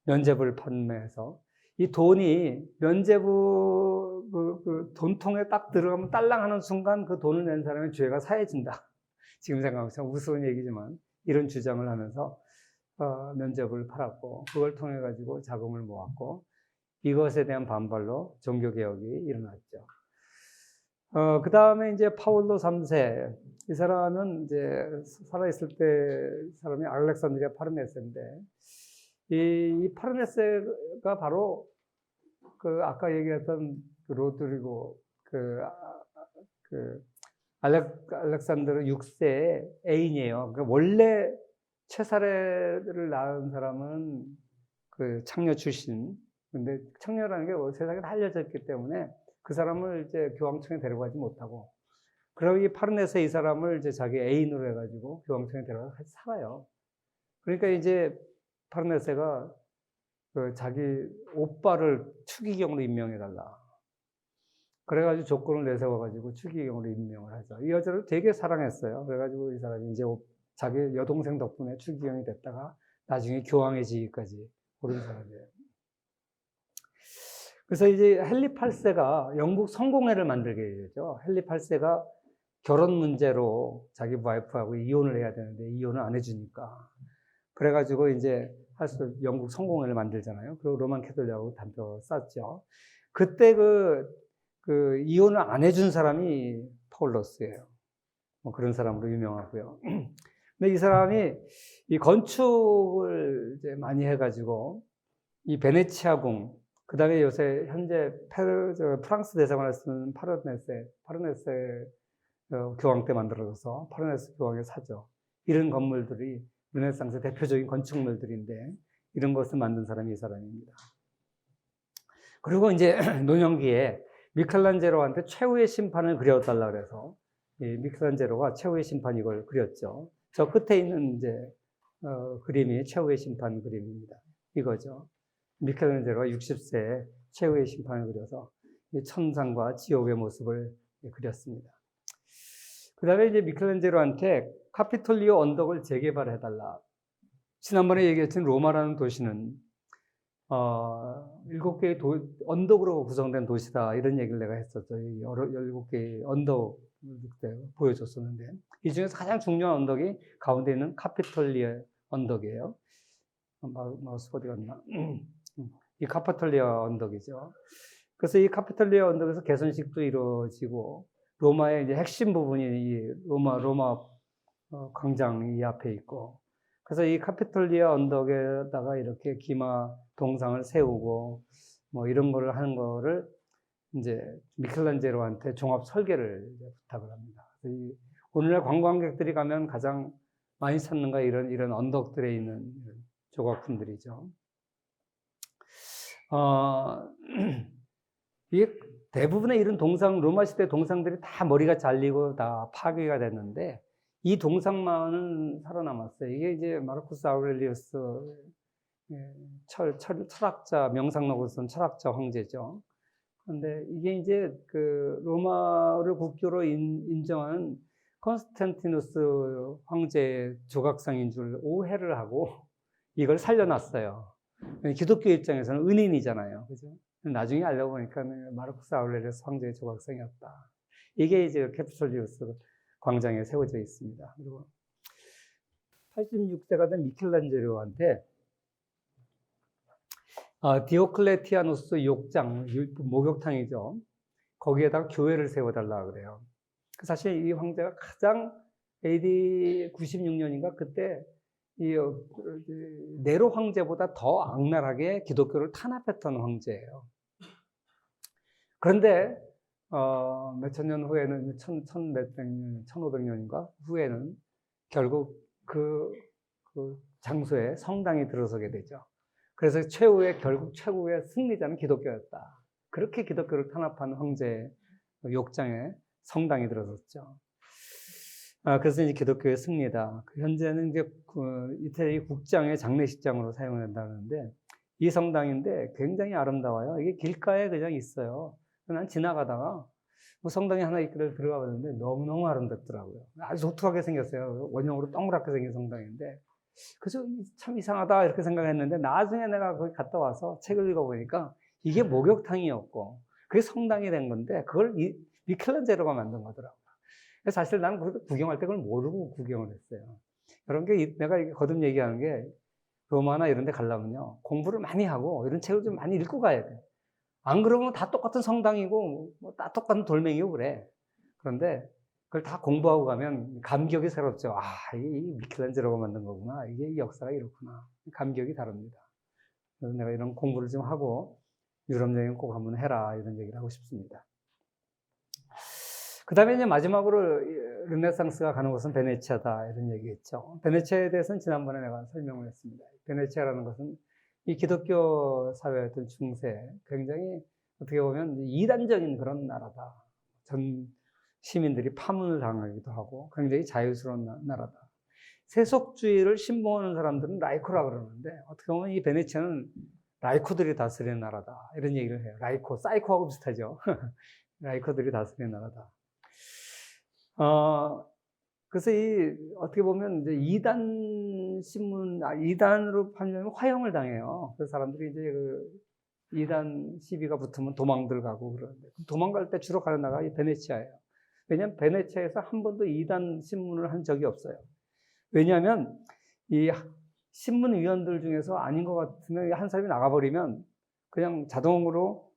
면죄부를 판매해서 이 돈이 면죄부 그 돈통에 딱 들어가면 딸랑 하는 순간 그 돈을 낸 사람의 죄가 사해진다. 지금 생각하면 참 우스운 얘기지만 이런 주장을 하면서 면죄부를 팔았고 그걸 통해 가지고 자금을 모았고 이것에 대한 반발로 종교개혁이 일어났죠. 그 다음에 이제 파울로 3세. 이 사람은 이제 살아있을 때 사람이 알렉산드리아 파르네세인데, 이 파르네세가 바로 그 아까 얘기했던 로드리고, 알렉산드르 6세의 애인이에요. 그러니까 원래 최사레를 낳은 사람은 그 창녀 출신. 근데 창녀라는 게 세상에 다 알려져 있기 때문에 그 사람을 이제 교황청에 데려가지 못하고 그리고 이 파르네스에 이 사람을 이제 자기 애인으로 해가지고 교황청에 데려가서 같이 살아요. 그러니까 이제 파르네스가 그 자기 오빠를 추기경으로 임명해달라. 그래가지고 조건을 내세워가지고 추기경으로 임명을 하죠. 이 여자를 되게 사랑했어요. 그래가지고 이 사람이 이제 자기 여동생 덕분에 추기경이 됐다가 나중에 교황의 지위까지 오른 사람이에요. 그래서 이제 헨리 8세가 영국 성공회를 만들게 되죠. 헨리 8세가 결혼 문제로 자기 와이프하고 이혼을 해야 되는데 이혼을 안 해주니까. 그래가지고 이제 영국 성공회를 만들잖아요. 그리고 로만 캐톨릭하고 단뼈를 쌌죠. 그때 그 이혼을 안 해준 사람이 파울러스예요. 뭐 그런 사람으로 유명하고요. 근데 이 사람이 이 건축을 이제 많이 해가지고 이 베네치아 궁, 그 다음에 요새 현재 프랑스 대사관을 쓰는 파르네세 교황 때 만들어져서 파르네스 교황의 사저, 이런 건물들이 르네상스 대표적인 건축물들인데 이런 것을 만든 사람이 이 사람입니다. 그리고 이제 노년기에 미켈란젤로한테 최후의 심판을 그려달라 그래서 미켈란젤로가 최후의 심판 이걸 그렸죠. 저 끝에 있는 이제 그림이 최후의 심판 그림입니다. 이거죠. 미켈란젤로가 60세에 최후의 심판을 그려서 천상과 지옥의 모습을 그렸습니다. 그 다음에 이제 미켈란젤로한테 카피톨리오 언덕을 재개발해달라. 지난번에 얘기했던 로마라는 도시는 7개의 언덕으로 구성된 도시다. 이런 얘기를 내가 했었죠. 7개의 언덕을 그때 보여줬었는데, 이 중에서 가장 중요한 언덕이 가운데 있는 카피톨리오 언덕이에요. 마우스 어디 갔나? 이 카피톨리오 언덕이죠. 그래서 이 카피톨리오 언덕에서 개선식도 이루어지고, 로마의 이제 핵심 부분이 이 로마 광장 이 앞에 있고, 그래서 이 카피톨리오 언덕에다가 이렇게 기마 동상을 세우고 뭐 이런 거를 하는 거를 이제 미켈란젤로한테 종합 설계를 부탁을 합니다. 오늘날 관광객들이 가면 가장 많이 찾는가 이런 언덕들에 있는 조각품들이죠. 이게 대부분의 이런 로마 시대 동상들이 다 머리가 잘리고 다 파괴가 됐는데 이 동상만은 살아남았어요. 이게 이제 마르쿠스 아우렐리우스 철학자, 명상록을 쓴 철학자 황제죠. 그런데 이게 이제 그 로마를 국교로 인정하는 컨스탄티누스 황제의 조각상인 줄 오해를 하고 이걸 살려놨어요. 기독교 입장에서는 은인이잖아요. 그죠? 나중에 알고 보니까 마르쿠스 아우렐리우스 황제의 조각상이었다. 이게 이제 캐피톨리우스 광장에 세워져 있습니다. 그리고 86세가 된 미켈란젤로한테 디오클레티아누스 욕장, 목욕탕이죠. 거기에다가 교회를 세워달라 그래요. 사실 이 황제가 가장 AD 96년인가 그때 이 네로 황제보다 더 악랄하게 기독교를 탄압했던 황제예요. 그런데 몇천 년 후에는 1500년인가 후에는 결국 그 장소에 성당이 들어서게 되죠. 그래서 결국 최후의 승리자는 기독교였다. 그렇게 기독교를 탄압한 황제의 욕장에 성당이 들어섰죠. 그래서 이제 기독교의 승리다. 현재는 이제 이태리 국장의 장례식장으로 사용된다는데 이 성당인데 굉장히 아름다워요. 이게 길가에 그냥 있어요. 난 지나가다가 뭐 성당이 하나 있기를 들어가 봤는데 너무너무 아름답더라고요. 아주 독특하게 생겼어요. 원형으로 동그랗게 생긴 성당인데 그래서 참 이상하다 이렇게 생각했는데 나중에 내가 거기 갔다 와서 책을 읽어보니까 이게 목욕탕이었고 그게 성당이 된 건데 그걸 미켈란젤로가 만든 거더라고요. 그래서 사실 나는 구경할 때 그걸 모르고 구경을 했어요. 이런 게 내가 거듭 얘기하는 게 로마나 이런 데 가려면요 공부를 많이 하고 이런 책을 좀 많이 읽고 가야 돼. 안 그러면 다 똑같은 성당이고 뭐 다 똑같은 돌멩이고 그래. 그런데 그걸 다 공부하고 가면 감격이 새롭죠. 이 미켈란젤로가 만든 거구나. 이게 이 역사가 이렇구나. 감격이 다릅니다. 그래서 내가 이런 공부를 좀 하고 유럽 여행 꼭 한번 해라 이런 얘기를 하고 싶습니다. 그 다음에 이제 마지막으로 르네상스가 가는 곳은 베네치아다 이런 얘기했죠. 베네치아에 대해서는 지난번에 내가 설명을 했습니다. 베네치아라는 것은 이 기독교 사회였던 중세 굉장히 어떻게 보면 이단적인 그런 나라다. 시민들이 파문을 당하기도 하고 굉장히 자유스러운 나라다. 세속주의를 신봉하는 사람들은 라이코라 그러는데 어떻게 보면 이 베네치아는 라이코들이 다스리는 나라다. 이런 얘기를 해요. 라이코, 사이코하고 비슷하죠. 라이코들이 다스리는 나라다. 그래서 어떻게 보면 이제 이단으로 판명하면 화형을 당해요. 그래서 사람들이 이제 이단 시비가 붙으면 도망들 가고 그러는데 도망갈 때 주로 가는 나라가 이 베네치아예요. 왜냐하면 베네치아에서 한 번도 이단 신문을 한 적이 없어요. 왜냐하면 이 신문위원들 중에서 아닌 것 같으면 한 사람이 나가버리면 그냥 자동으로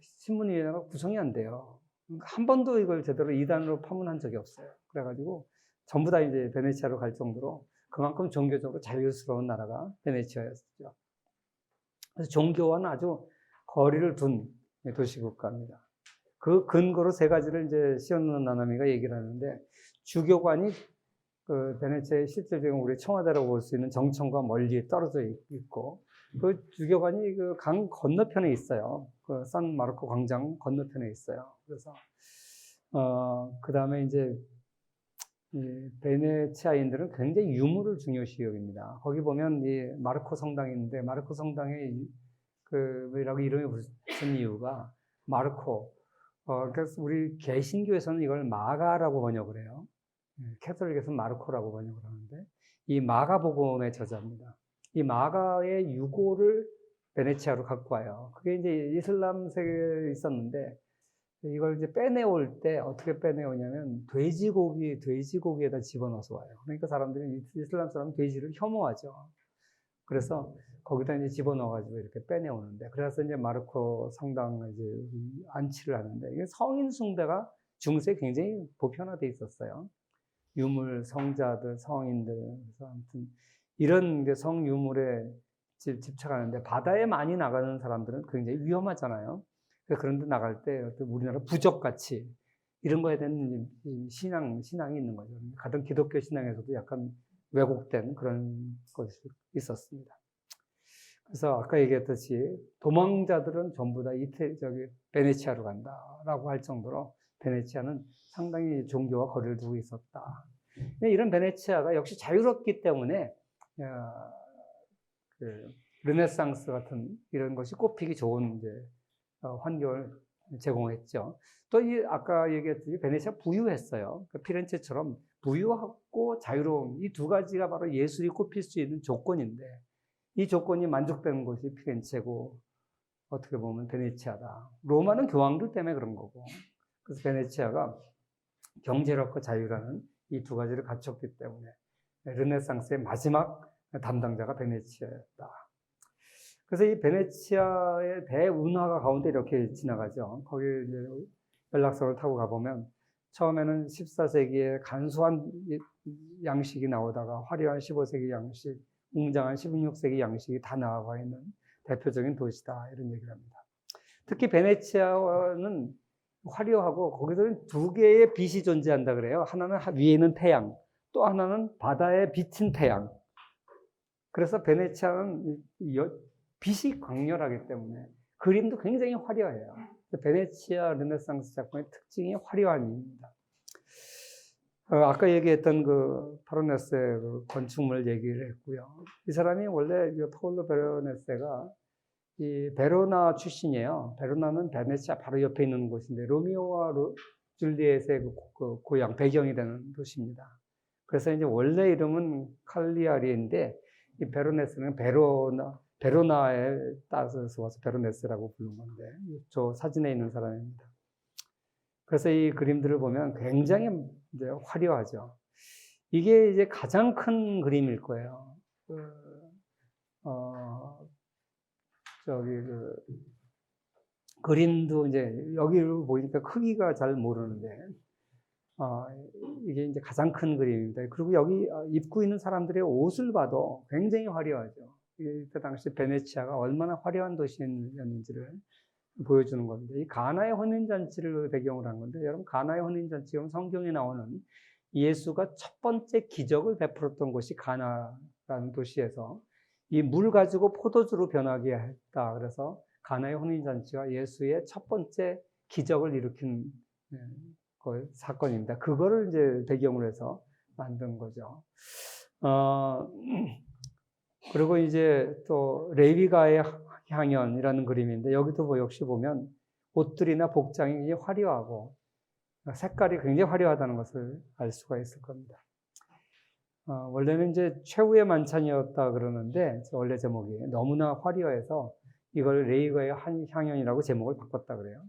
신문위원회가 구성이 안 돼요. 한 번도 이걸 제대로 이단으로 파문한 적이 없어요. 그래가지고 전부 다 이제 베네치아로 갈 정도로 그만큼 종교적으로 자유스러운 나라가 베네치아였죠. 그래서 종교와는 아주 거리를 둔 도시국가입니다. 그 근거로 세 가지를 이제 시온노 나나미가 얘기를 하는데, 주교관이 그 베네치아의 실질적인 우리 청와대라고 볼 수 있는 정청과 멀리 떨어져 있고, 그 주교관이 그 강 건너편에 있어요. 그 산 마르코 광장 건너편에 있어요. 그래서 그 다음에 이제 이 베네치아인들은 굉장히 유물을 중요시 여깁니다. 거기 보면 이 마르코 성당이 있는데, 마르코 성당에 뭐라고 이름이 붙은 이유가 마르코. 그래서 우리 개신교에서는 이걸 마가라고 번역을 해요. 캐톨릭에서는 마르코라고 번역을 하는데, 이 마가복음의 저자입니다. 이 마가의 유고를 베네치아로 갖고 와요. 그게 이제 이슬람 세계에 있었는데, 이걸 이제 빼내올 때 어떻게 빼내오냐면 돼지고기에다 집어넣어서 와요. 그러니까 사람들이, 이슬람 사람은 돼지를 혐오하죠. 그래서 거기다 이제 집어넣어가지고 이렇게 빼내오는데, 그래서 이제 마르코 성당에 이제 안치를 하는데, 이게 성인 숭배가 중세에 굉장히 보편화돼 있었어요. 유물, 성자들, 성인들, 그래서 아무튼 이런 성유물에 집착하는데, 바다에 많이 나가는 사람들은 굉장히 위험하잖아요. 그런데 나갈 때 우리나라 부적같이 이런 거에 대한 신앙이 있는 거죠. 가던 기독교 신앙에서도 약간 왜곡된 그런 것이 있었습니다. 그래서 아까 얘기했듯이 도망자들은 전부 다 베네치아로 간다라고 할 정도로 베네치아는 상당히 종교와 거리를 두고 있었다. 이런 베네치아가 역시 자유롭기 때문에 르네상스 같은 이런 것이 꼽히기 좋은 이제 환경을 제공했죠. 또 아까 얘기했듯이 베네치아 부유했어요. 피렌체처럼 부유하고 자유로움, 이 두 가지가 바로 예술이 꼽힐 수 있는 조건인데, 이 조건이 만족되는 곳이 피렌체고 어떻게 보면 베네치아다. 로마는 교황들 때문에 그런 거고, 그래서 베네치아가 경제력과 자유라는 이 두 가지를 갖췄기 때문에 르네상스의 마지막 담당자가 베네치아였다. 그래서 이 베네치아의 대운하가 가운데 이렇게 지나가죠. 거기 이제 연락선을 타고 가보면 처음에는 14세기에 간소한 양식이 나오다가 화려한 15세기 양식, 웅장한 16세기 양식이 다 나와 있는 대표적인 도시다, 이런 얘기를 합니다. 특히 베네치아는 화려하고 거기서는 두 개의 빛이 존재한다 그래요. 하나는 위에 있는 태양, 또 하나는 바다에 비친 태양. 그래서 베네치아는 빛이 강렬하기 때문에 그림도 굉장히 화려해요. 베네치아 르네상스 작품의 특징이 화려함입니다. 아까 얘기했던 그 베로네스의 그 건축물 얘기를 했고요. 이 사람이 원래 파올로 베로네스가 이 베로나 출신이에요. 베로나는 베네치아 바로 옆에 있는 곳인데, 로미오와 줄리엣의 그 고향, 배경이 되는 도시입니다. 그래서 이제 원래 이름은 칼리아리인데, 이 베로네스는 베로나에 따라서 와서 베로네스라고 부른 건데, 저 사진에 있는 사람입니다. 그래서 이 그림들을 보면 굉장히 이제 화려하죠. 이게 이제 가장 큰 그림일 거예요. 그림도 이제 여기로 보니까 크기가 잘 모르는데, 이게 이제 가장 큰 그림입니다. 그리고 여기 입고 있는 사람들의 옷을 봐도 굉장히 화려하죠. 이때 당시 베네치아가 얼마나 화려한 도시였는지를 보여주는 건데, 이 가나의 혼인잔치를 배경으로 한 건데, 여러분, 가나의 혼인잔치는 성경에 나오는 예수가 첫 번째 기적을 베풀었던 곳이 가나라는 도시에서 이 물 가지고 포도주로 변하게 했다. 그래서 가나의 혼인잔치가 예수의 첫 번째 기적을 일으킨 그 사건입니다. 그거를 이제 배경으로 해서 만든 거죠. 그리고 이제 또 레위가의 향연이라는 그림인데 여기도 뭐 역시 보면 옷들이나 복장이 굉장히 화려하고 색깔이 굉장히 화려하다는 것을 알 수가 있을 겁니다. 원래는 이제 최후의 만찬이었다 그러는데 원래 제목이 너무나 화려해서 이걸 레위가의 향연이라고 제목을 바꿨다 그래요.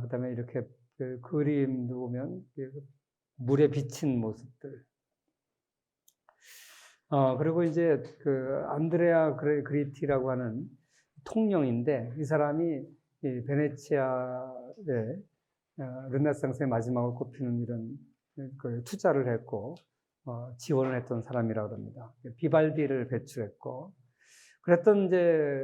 그다음에 이렇게 그 그림도 보면 물에 비친 모습들. 그리고 이제 그 안드레아 그리티라고 하는 통령인데 이 사람이 이 베네치아의 르네상스의 마지막을 꼽히는 이런 그 투자를 했고 지원을 했던 사람이라고 합니다. 비발디를 배출했고 그랬던 이제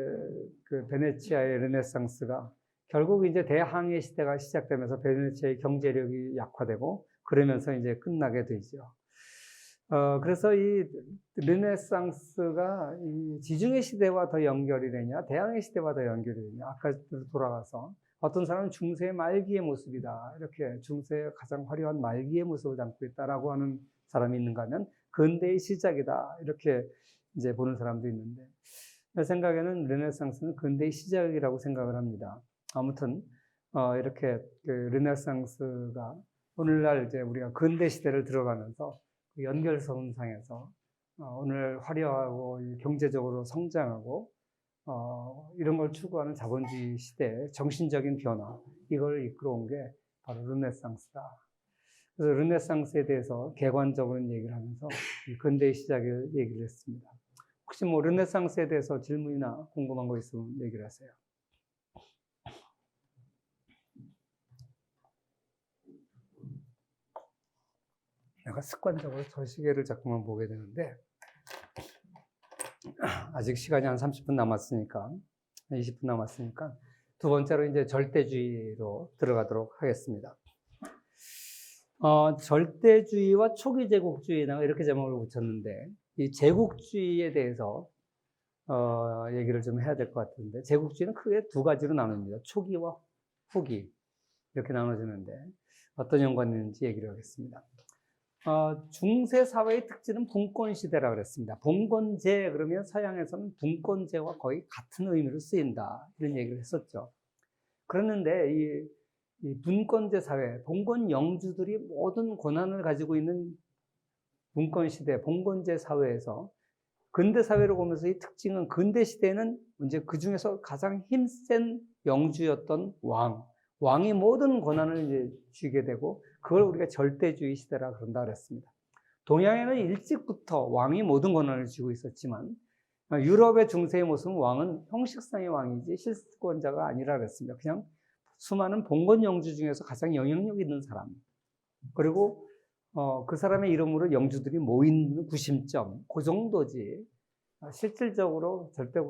그 베네치아의 르네상스가 결국 이제 대항해 시대가 시작되면서 베네치아의 경제력이 약화되고 그러면서 이제 끝나게 되죠. 그래서 이 르네상스가 이 지중해 시대와 더 연결이 되냐, 대항해 시대와 더 연결이 되냐, 아까 돌아가서 어떤 사람은 중세의 말기의 모습이다. 이렇게 중세의 가장 화려한 말기의 모습을 담고 있다라고 하는 사람이 있는가 하면 근대의 시작이다. 이렇게 이제 보는 사람도 있는데 제 생각에는 르네상스는 근대의 시작이라고 생각을 합니다. 아무튼 이렇게 그 르네상스가 오늘날 이제 우리가 근대 시대를 들어가면서 그 연결선상에서 오늘 화려하고 경제적으로 성장하고 이런 걸 추구하는 자본주의 시대의 정신적인 변화 이걸 이끌어온 게 바로 르네상스다. 그래서 르네상스에 대해서 객관적으로 얘기를 하면서 근대의 시작을 얘기를 했습니다. 혹시 뭐 르네상스에 대해서 질문이나 궁금한 거 있으면 얘기를 하세요. 내가 습관적으로 저 시계를 자꾸만 보게 되는데 아직 시간이 한 30분 남았으니까 20분 남았으니까 두 번째로 이제 절대주의로 들어가도록 하겠습니다. 절대주의와 초기 제국주의 이렇게 제목을 붙였는데 이 제국주의에 대해서 얘기를 좀 해야 될 것 같은데 제국주의는 크게 두 가지로 나눕니다. 초기와 후기 이렇게 나눠지는데 어떤 연관이 있는지 얘기를 하겠습니다. 중세 사회의 특징은 분권시대라고 그랬습니다. 봉건제 그러면 서양에서는 분권제와 거의 같은 의미로 쓰인다 이런 얘기를 했었죠. 그랬는데 이 분권제 사회, 봉건 영주들이 모든 권한을 가지고 있는 분권시대, 봉건제 사회에서 근대 사회를 보면서 이 특징은 근대 시대에는 이제 그 중에서 가장 힘센 영주였던 왕이 모든 권한을 이제 쥐게 되고 그걸 우리가 절대주의 시대라 그런다 그랬습니다. 동양에는 일찍부터 왕이 모든 권한을 쥐고 있었지만 유럽의 중세의 모습은 왕은 형식상의 왕이지 실권자가 아니라 그랬습니다. 그냥 수많은 봉건 영주 중에서 가장 영향력 있는 사람. 그리고 그 사람의 이름으로 영주들이 모이는 구심점, 그 정도지. 실질적으로 절대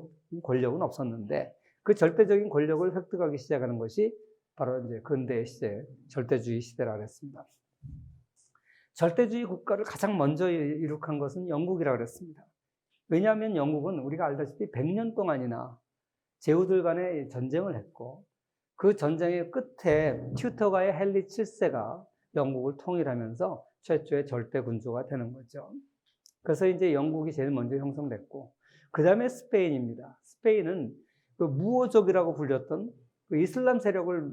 권력은 없었는데 그 절대적인 권력을 획득하기 시작하는 것이 바로 이제 근대 시대, 절대주의 시대라고 했습니다. 절대주의 국가를 가장 먼저 이룩한 것은 영국이라고 그랬습니다. 왜냐하면 영국은 우리가 알다시피 100년 동안이나 제후들 간에 전쟁을 했고 그 전쟁의 끝에 튜터가의 헨리 7세가 영국을 통일하면서 최초의 절대 군주가 되는 거죠. 그래서 이제 영국이 제일 먼저 형성됐고 그 다음에 스페인입니다. 스페인은 그 무오족이라고 불렸던 그 이슬람 세력을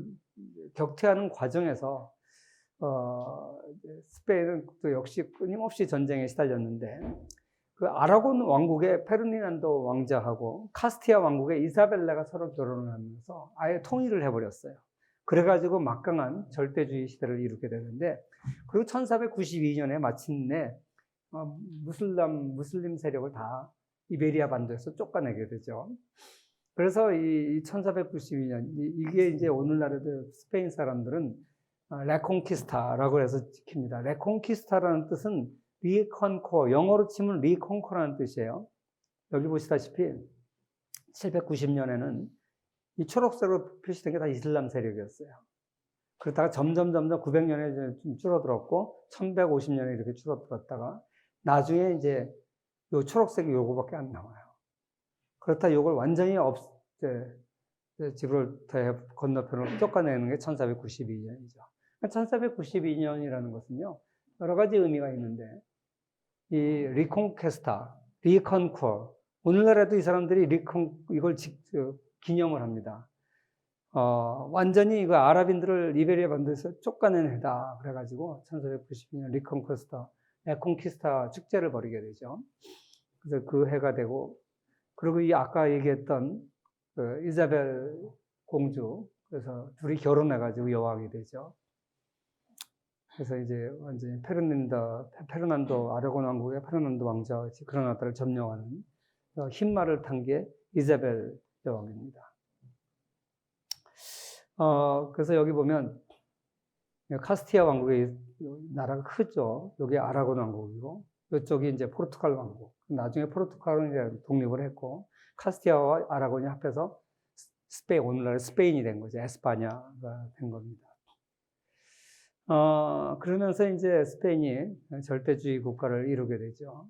격퇴하는 과정에서 스페인은 또 역시 끊임없이 전쟁에 시달렸는데 그 아라곤 왕국의 페르디난도 왕자하고 카스티아 왕국의 이사벨라가 서로 결혼을 하면서 아예 통일을 해버렸어요. 그래가지고 막강한 절대주의 시대를 이루게 되는데 그리고 1492년에 마침내 무슬림 세력을 다 이베리아 반도에서 쫓아내게 되죠. 그래서 이 1492년 이게 이제 오늘날에도 스페인 사람들은 레콩키스타라고 해서 지킵니다. 레콩키스타라는 뜻은 리컨코, 영어로 치면 리컨코라는 뜻이에요. 여기 보시다시피 790년에는 이 초록색으로 표시된 게 다 이슬람 세력이었어요. 그러다가 점점 900년에 좀 줄어들었고 1150년에 이렇게 줄어들었다가 나중에 이제 요 초록색이 요거밖에 안 나와요. 그렇다 요걸 완전히 지브롤터의 건너편으로 쫓아내는 게 1492년이죠. 1492년이라는 것은요, 여러 가지 의미가 있는데, 이 리콘퀘스타, 리컨커, 오늘날에도 이 사람들이 이걸 기념을 합니다. 완전히 그 아랍인들을 이베리아 반도에서 쫓아낸 해다. 그래가지고 1492년 리컨퀘스타, 에콘키스타 축제를 벌이게 되죠. 그래서 그 해가 되고, 그리고 이 아까 얘기했던 그 이자벨 공주, 그래서 둘이 결혼해가지고 여왕이 되죠. 그래서 이제 완전히 페르난도 아라곤 왕국의 페르난도 왕자와 그라나다를 점령하는 흰말을 탄 게 이자벨 여왕입니다. 그래서 여기 보면 카스티아 왕국의 나라가 크죠. 여기 아라곤 왕국이고, 이쪽이 이제 포르투갈 왕국. 나중에 포르투갈은 이제 독립을 했고, 카스티아와 아라곤이 합해서 오늘날 스페인이 된 거죠. 에스파냐가 된 겁니다. 그러면서 이제 스페인이 절대주의 국가를 이루게 되죠.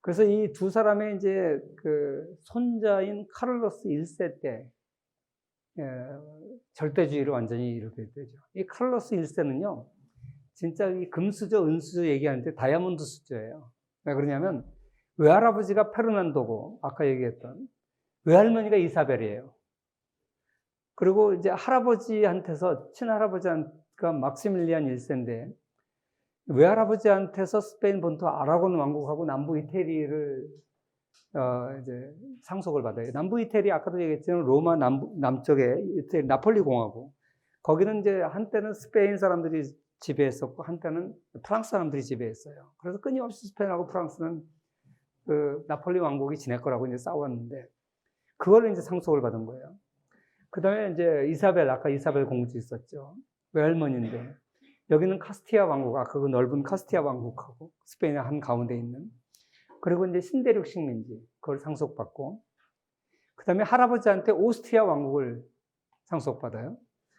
그래서 이 두 사람의 이제 그 손자인 카를로스 1세 때, 절대주의를 완전히 이루게 되죠. 이 카를로스 1세는요, 진짜 이 금수저, 은수저 얘기하는데 다이아몬드 수저예요. 왜 그러냐면, 외할아버지가 페르난도고, 아까 얘기했던, 외할머니가 이사벨이에요. 그리고 이제 할아버지한테서, 친할아버지가 막시밀리안 1세인데, 외할아버지한테서 스페인 본토 아라곤 왕국하고 남부 이태리를 이제 상속을 받아요. 남부 이태리 아까도 얘기했지만 로마 남쪽에 이태리 나폴리 공화국. 거기는 이제 한때는 스페인 사람들이 지배했었고 한때는 프랑스 사람들이 지배했어요. 그래서 끊임없이 스페인하고 프랑스는 그 나폴리 왕국이 지낼 거라고 이제 싸웠는데 그걸 이제 상속을 받은 거예요. 그다음에 이제 아까 이사벨 공주 있었죠. 외할머니인데 여기는 카스티아 왕국, 아까 그 넓은 카스티아 왕국하고 스페인의 한 가운데 있는. 그리고 이제 신대륙 식민지, 그걸 상속받고, 그 다음에 할아버지한테 오스트리아 왕국을 상속받아요.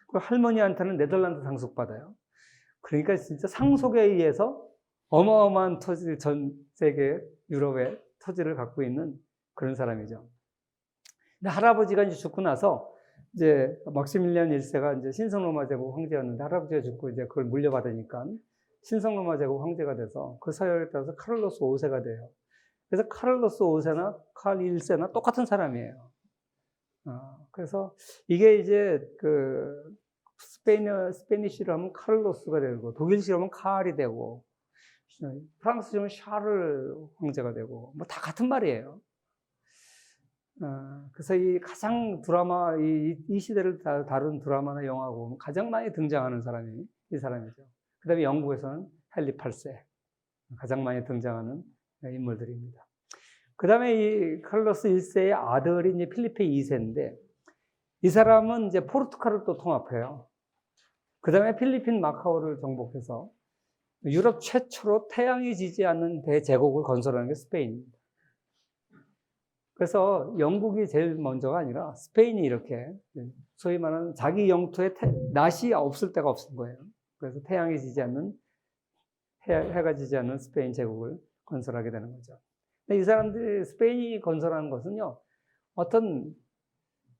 그리고 할머니한테는 네덜란드 상속받아요. 그러니까 진짜 상속에 의해서 어마어마한 토지, 전 세계 유럽의 토지를 갖고 있는 그런 사람이죠. 근데 할아버지가 이제 죽고 나서 이제 막시밀리안 1세가 이제 신성로마 제국 황제였는데 할아버지가 죽고 이제 그걸 물려받으니까 신성로마 제국 황제가 돼서 그 서열에 따라서 카를로스 5세가 돼요. 그래서 카를로스 5세나 칼 1세나 똑같은 사람이에요. 그래서 이게 이제 그 스페니쉬로 하면 카를로스가 되고 독일시로 하면 칼이 되고 프랑스로 하면 샤를 황제가 되고 뭐 다 같은 말이에요. 그래서 이 가장 이 시대를 다룬 드라마나 영화고 가장 많이 등장하는 사람이 이 사람이죠. 그 다음에 영국에서는 헨리 8세. 가장 많이 등장하는 인물들입니다. 그 다음에 이 카를로스 1세의 아들이 이제 필리페 2세인데, 이 사람은 이제 포르투갈을 또 통합해요. 그 다음에 필리핀 마카오를 정복해서 유럽 최초로 태양이 지지 않는 대제국을 건설하는 게 스페인입니다. 그래서 영국이 제일 먼저가 아니라 스페인이 이렇게 소위 말하는 자기 영토에 낮이 없을 때가 없은 거예요. 그래서 태양이 지지 않는, 해가 지지 않는 스페인 제국을 건설하게 되는 거죠. 근데 이 사람들이 스페인이 건설하는 것은요, 어떤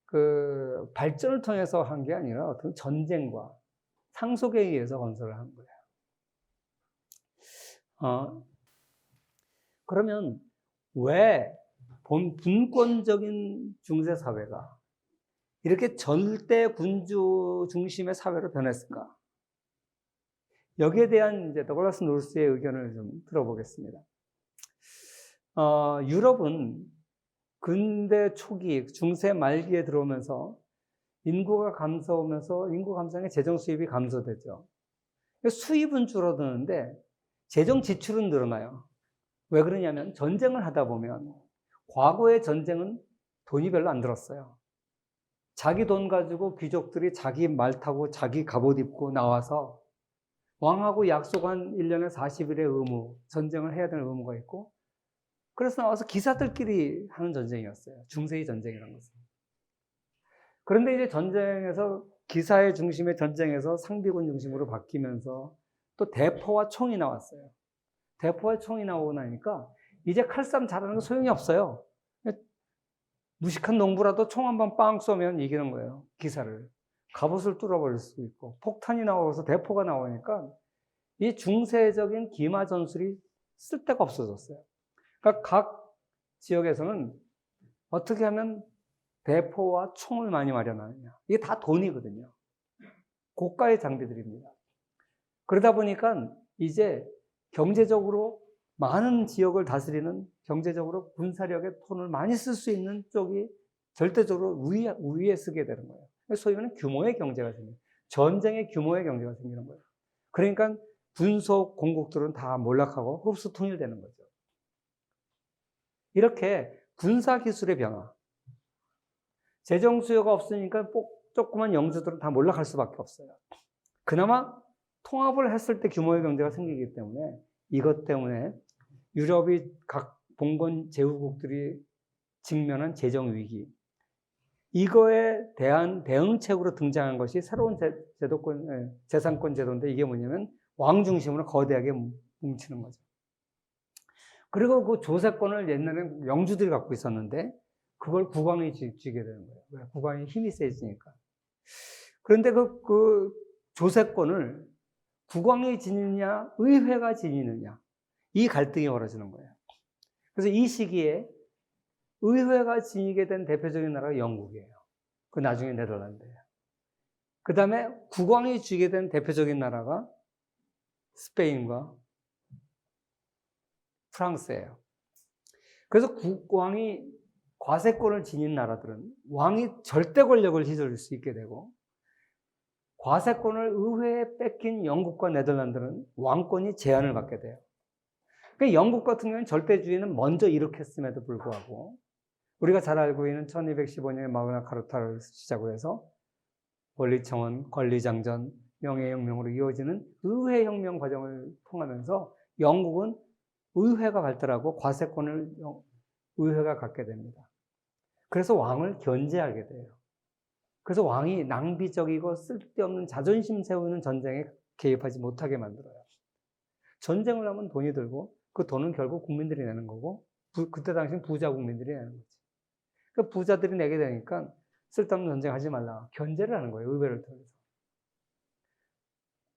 그 발전을 통해서 한 게 아니라 어떤 전쟁과 상속에 의해서 건설을 한 거예요. 그러면 왜 분권적인 중세 사회가 이렇게 절대 군주 중심의 사회로 변했을까? 여기에 대한 이제 더글라스 노스의 의견을 좀 들어보겠습니다. 유럽은 근대 초기, 중세 말기에 들어오면서 인구가 감소하면서 인구 감소에 재정 수입이 감소되죠. 수입은 줄어드는데 재정 지출은 늘어나요. 왜 그러냐면 전쟁을 하다 보면 과거의 전쟁은 돈이 별로 안 들었어요. 자기 돈 가지고 귀족들이 자기 말 타고 자기 갑옷 입고 나와서 왕하고 약속한 1년에 40일의 의무, 전쟁을 해야 되는 의무가 있고, 그래서 나와서 기사들끼리 하는 전쟁이었어요. 중세의 전쟁이라는 것은. 그런데 이제 전쟁에서 기사의 중심의 전쟁에서 상비군 중심으로 바뀌면서 또 대포와 총이 나왔어요. 대포와 총이 나오고 나니까 이제 칼싸움 잘하는 거 소용이 없어요. 무식한 농부라도 총 한 번 빵 쏘면 이기는 거예요, 기사를. 갑옷을 뚫어버릴 수도 있고, 폭탄이 나와서 대포가 나오니까 이 중세적인 기마 전술이 쓸데가 없어졌어요. 그러니까 각 지역에서는 어떻게 하면 대포와 총을 많이 마련하느냐. 이게 다 돈이거든요. 고가의 장비들입니다. 그러다 보니까 이제 경제적으로 많은 지역을 다스리는 경제적으로 군사력의 돈을 많이 쓸 수 있는 쪽이 절대적으로 우위에 쓰게 되는 거예요. 소위 말하는 규모의 경제가 생겨요. 전쟁의 규모의 경제가 생기는 거예요. 그러니까 군속 공국들은 다 몰락하고 흡수 통일되는 거죠. 이렇게 군사기술의 변화, 재정 수요가 없으니까 조그만 영주들은 다 몰락할 수밖에 없어요. 그나마 통합을 했을 때 규모의 경제가 생기기 때문에 이것 때문에 유럽이 각 봉건 제후국들이 직면한 재정 위기, 이거에 대한 대응책으로 등장한 것이 새로운 재산권 제도인데 이게 뭐냐면 왕 중심으로 거대하게 뭉치는 거죠. 그리고 그 조세권을 옛날에는 영주들이 갖고 있었는데 그걸 국왕이 쥐게 되는 거예요. 왜? 국왕이 힘이 세지니까. 그런데 그 조세권을 국왕이 지니냐, 의회가 지니느냐, 이 갈등이 벌어지는 거예요. 그래서 이 시기에 의회가 지니게 된 대표적인 나라가 영국이에요. 그 나중에 네덜란드예요. 그 다음에 국왕이 쥐게 된 대표적인 나라가 스페인과 프랑스예요. 그래서 국왕이 과세권을 지닌 나라들은 왕이 절대 권력을 휘둘릴 수 있게 되고, 과세권을 의회에 뺏긴 영국과 네덜란드는 왕권이 제한을 받게 돼요. 그러니까 영국 같은 경우는 절대주의는 먼저 일으켰음에도 불구하고 우리가 잘 알고 있는 1215년의 마그나 카르타를 시작으로 해서 권리청원, 권리장전, 명예혁명으로 이어지는 의회혁명 과정을 통하면서 영국은 의회가 발달하고 과세권을 의회가 갖게 됩니다. 그래서 왕을 견제하게 돼요. 그래서 왕이 낭비적이고 쓸데없는 자존심 세우는 전쟁에 개입하지 못하게 만들어요. 전쟁을 하면 돈이 들고 그 돈은 결국 국민들이 내는 거고, 그때 당시엔 부자 국민들이 내는 거지. 그 부자들이 내게 되니까 쓸데없는 전쟁 하지 말라. 견제를 하는 거예요. 의회를 통해서.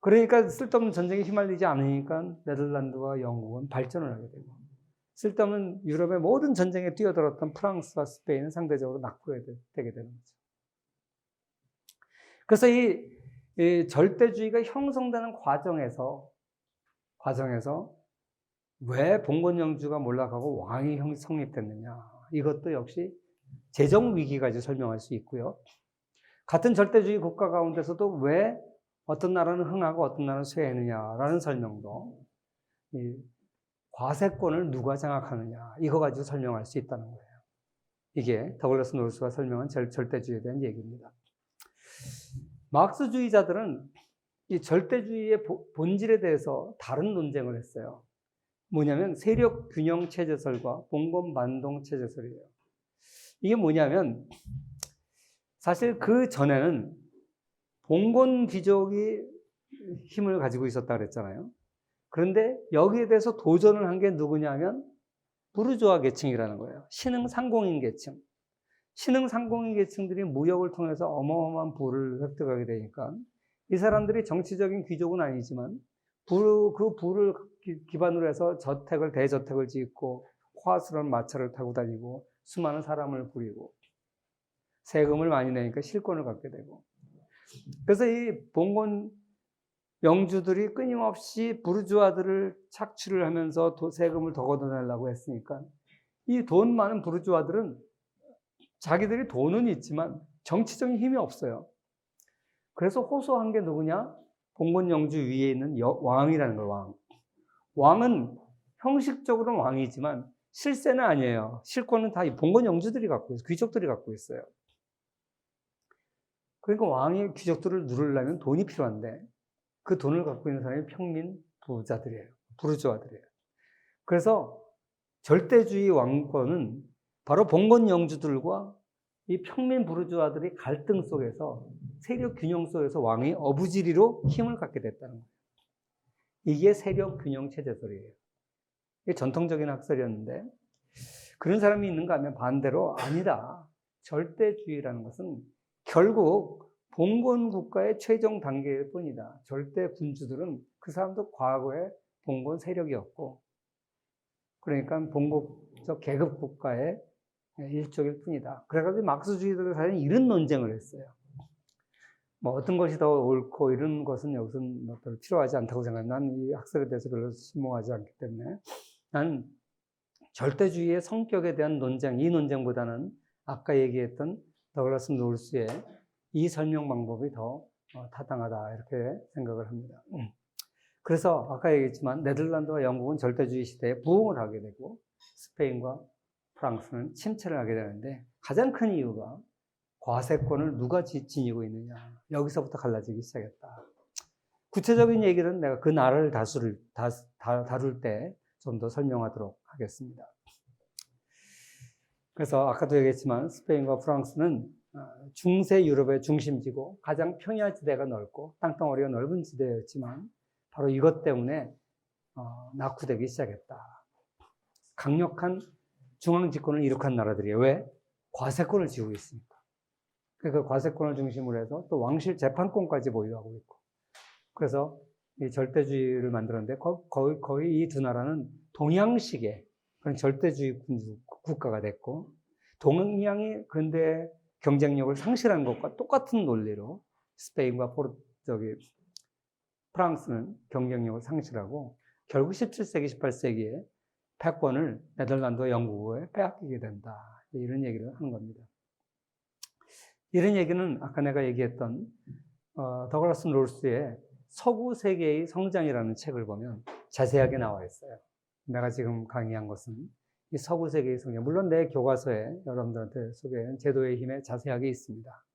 그러니까 쓸데없는 전쟁에 휘말리지 않으니까 네덜란드와 영국은 발전을 하게 되고, 쓸데없는 유럽의 모든 전쟁에 뛰어들었던 프랑스와 스페인은 상대적으로 낙후되게 되는 거죠. 그래서 이 절대주의가 형성되는 과정에서 왜 봉건 영주가 몰락하고 왕이 성립됐느냐, 이것도 역시 재정 위기까지 설명할 수 있고요. 같은 절대주의 국가 가운데서도 왜 어떤 나라는 흥하고 어떤 나라는 쇠했느냐라는 설명도, 이 과세권을 누가 장악하느냐, 이거 가지고 설명할 수 있다는 거예요. 이게 더글라스 노스가 설명한 절대주의에 대한 얘기입니다. 마르크스주의자들은 이 절대주의의 본질에 대해서 다른 논쟁을 했어요. 뭐냐면 세력 균형 체제설과 봉건 반동 체제설이에요. 이게 뭐냐면 사실 그 전에는 봉건 귀족이 힘을 가지고 있었다 그랬잖아요. 그런데 여기에 대해서 도전을 한 게 누구냐면 부르주아 계층이라는 거예요. 신흥 상공인 계층. 신흥 상공인 계층들이 무역을 통해서 어마어마한 부를 획득하게 되니까 이 사람들이 정치적인 귀족은 아니지만 그 부를 기반으로 해서 대저택을 짓고 화스러운 마차를 타고 다니고 수많은 사람을 부리고 세금을 많이 내니까 실권을 갖게 되고, 그래서 이 봉건 영주들이 끊임없이 부르주아들을 착취를 하면서 세금을 더 걷어내려고 했으니까 이 돈 많은 부르주아들은 자기들이 돈은 있지만 정치적인 힘이 없어요. 그래서 호소한 게 누구냐? 봉건 영주 위에 있는 왕이라는 거예요. 왕은 형식적으로는 왕이지만 실세는 아니에요. 실권은 다 봉건 영주들이 갖고 있어요. 귀족들이 갖고 있어요. 그러니까 왕이 귀족들을 누르려면 돈이 필요한데 그 돈을 갖고 있는 사람이 평민 부자들이에요. 부르주아들이에요. 그래서 절대주의 왕권은 바로 봉건 영주들과 이 평민 부르주아들의 갈등 속에서, 세력 균형 속에서 왕이 어부지리로 힘을 갖게 됐다는 거예요. 이게 세력 균형 체제설이에요. 이게 전통적인 학설이었는데 그런 사람이 있는가 하면 반대로 아니다. 절대주의라는 것은 결국 봉건 국가의 최종 단계일 뿐이다. 절대 군주들은 그 사람도 과거에 봉건 세력이었고, 그러니까 봉건적 계급 국가의 일종일 뿐이다. 그래가지고 막스주의자들 사이에 이런 논쟁을 했어요. 뭐 어떤 것이 더 옳고 이런 것은 여기서는 별로 필요하지 않다고 생각해요. 난 이 학설에 대해서 별로 신봉하지 않기 때문에. 난 절대주의의 성격에 대한 논쟁, 이 논쟁보다는 아까 얘기했던 더글라스 노르스의 이 설명 방법이 더 타당하다 이렇게 생각을 합니다. 그래서 아까 얘기했지만 네덜란드와 영국은 절대주의 시대에 부흥을 하게 되고 스페인과 프랑스는 침체를 하게 되는데 가장 큰 이유가 과세권을 누가 지니고 있느냐. 여기서부터 갈라지기 시작했다. 구체적인 얘기는 내가 그 나라를 다룰 때 좀 더 설명하도록 하겠습니다. 그래서 아까도 얘기했지만 스페인과 프랑스는 중세 유럽의 중심지고 가장 평야지대가 넓고 땅덩어리가 넓은 지대였지만 바로 이것 때문에 낙후되기 시작했다. 강력한 중앙집권을 이룩한 나라들이에요. 왜? 과세권을 지고 있으니까. 그 과세권을 중심으로 해서 또 왕실 재판권까지 보유하고 있고. 그래서 이 절대주의를 만들었는데 거의 이 두 나라는 동양식의 그런 절대주의 국가가 됐고, 동양이 근대 경쟁력을 상실한 것과 똑같은 논리로 스페인과 프랑스는 경쟁력을 상실하고 결국 17세기, 18세기에 패권을 네덜란드와 영국에 빼앗기게 된다. 이런 얘기를 하는 겁니다. 이런 얘기는 아까 내가 얘기했던 더글라스 노르스의 서구 세계의 성장이라는 책을 보면 자세하게 나와 있어요. 내가 지금 강의한 것은 이 서구 세계의 성장, 물론 내 교과서에 여러분들한테 소개한 제도의 힘에 자세하게 있습니다.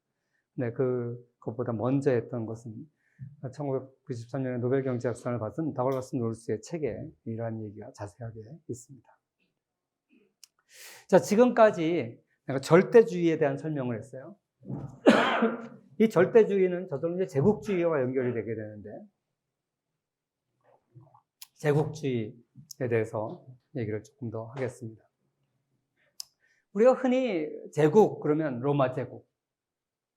근데 그것보다 먼저 했던 것은 1993년에 노벨 경제학상을 받은 더글라스 노르스의 책에 이러한 얘기가 자세하게 있습니다. 자, 지금까지 내가 절대주의에 대한 설명을 했어요. 이 절대주의는 저절로 이제 제국주의와 연결이 되게 되는데, 제국주의에 대해서 얘기를 조금 더 하겠습니다. 우리가 흔히 제국 그러면 로마 제국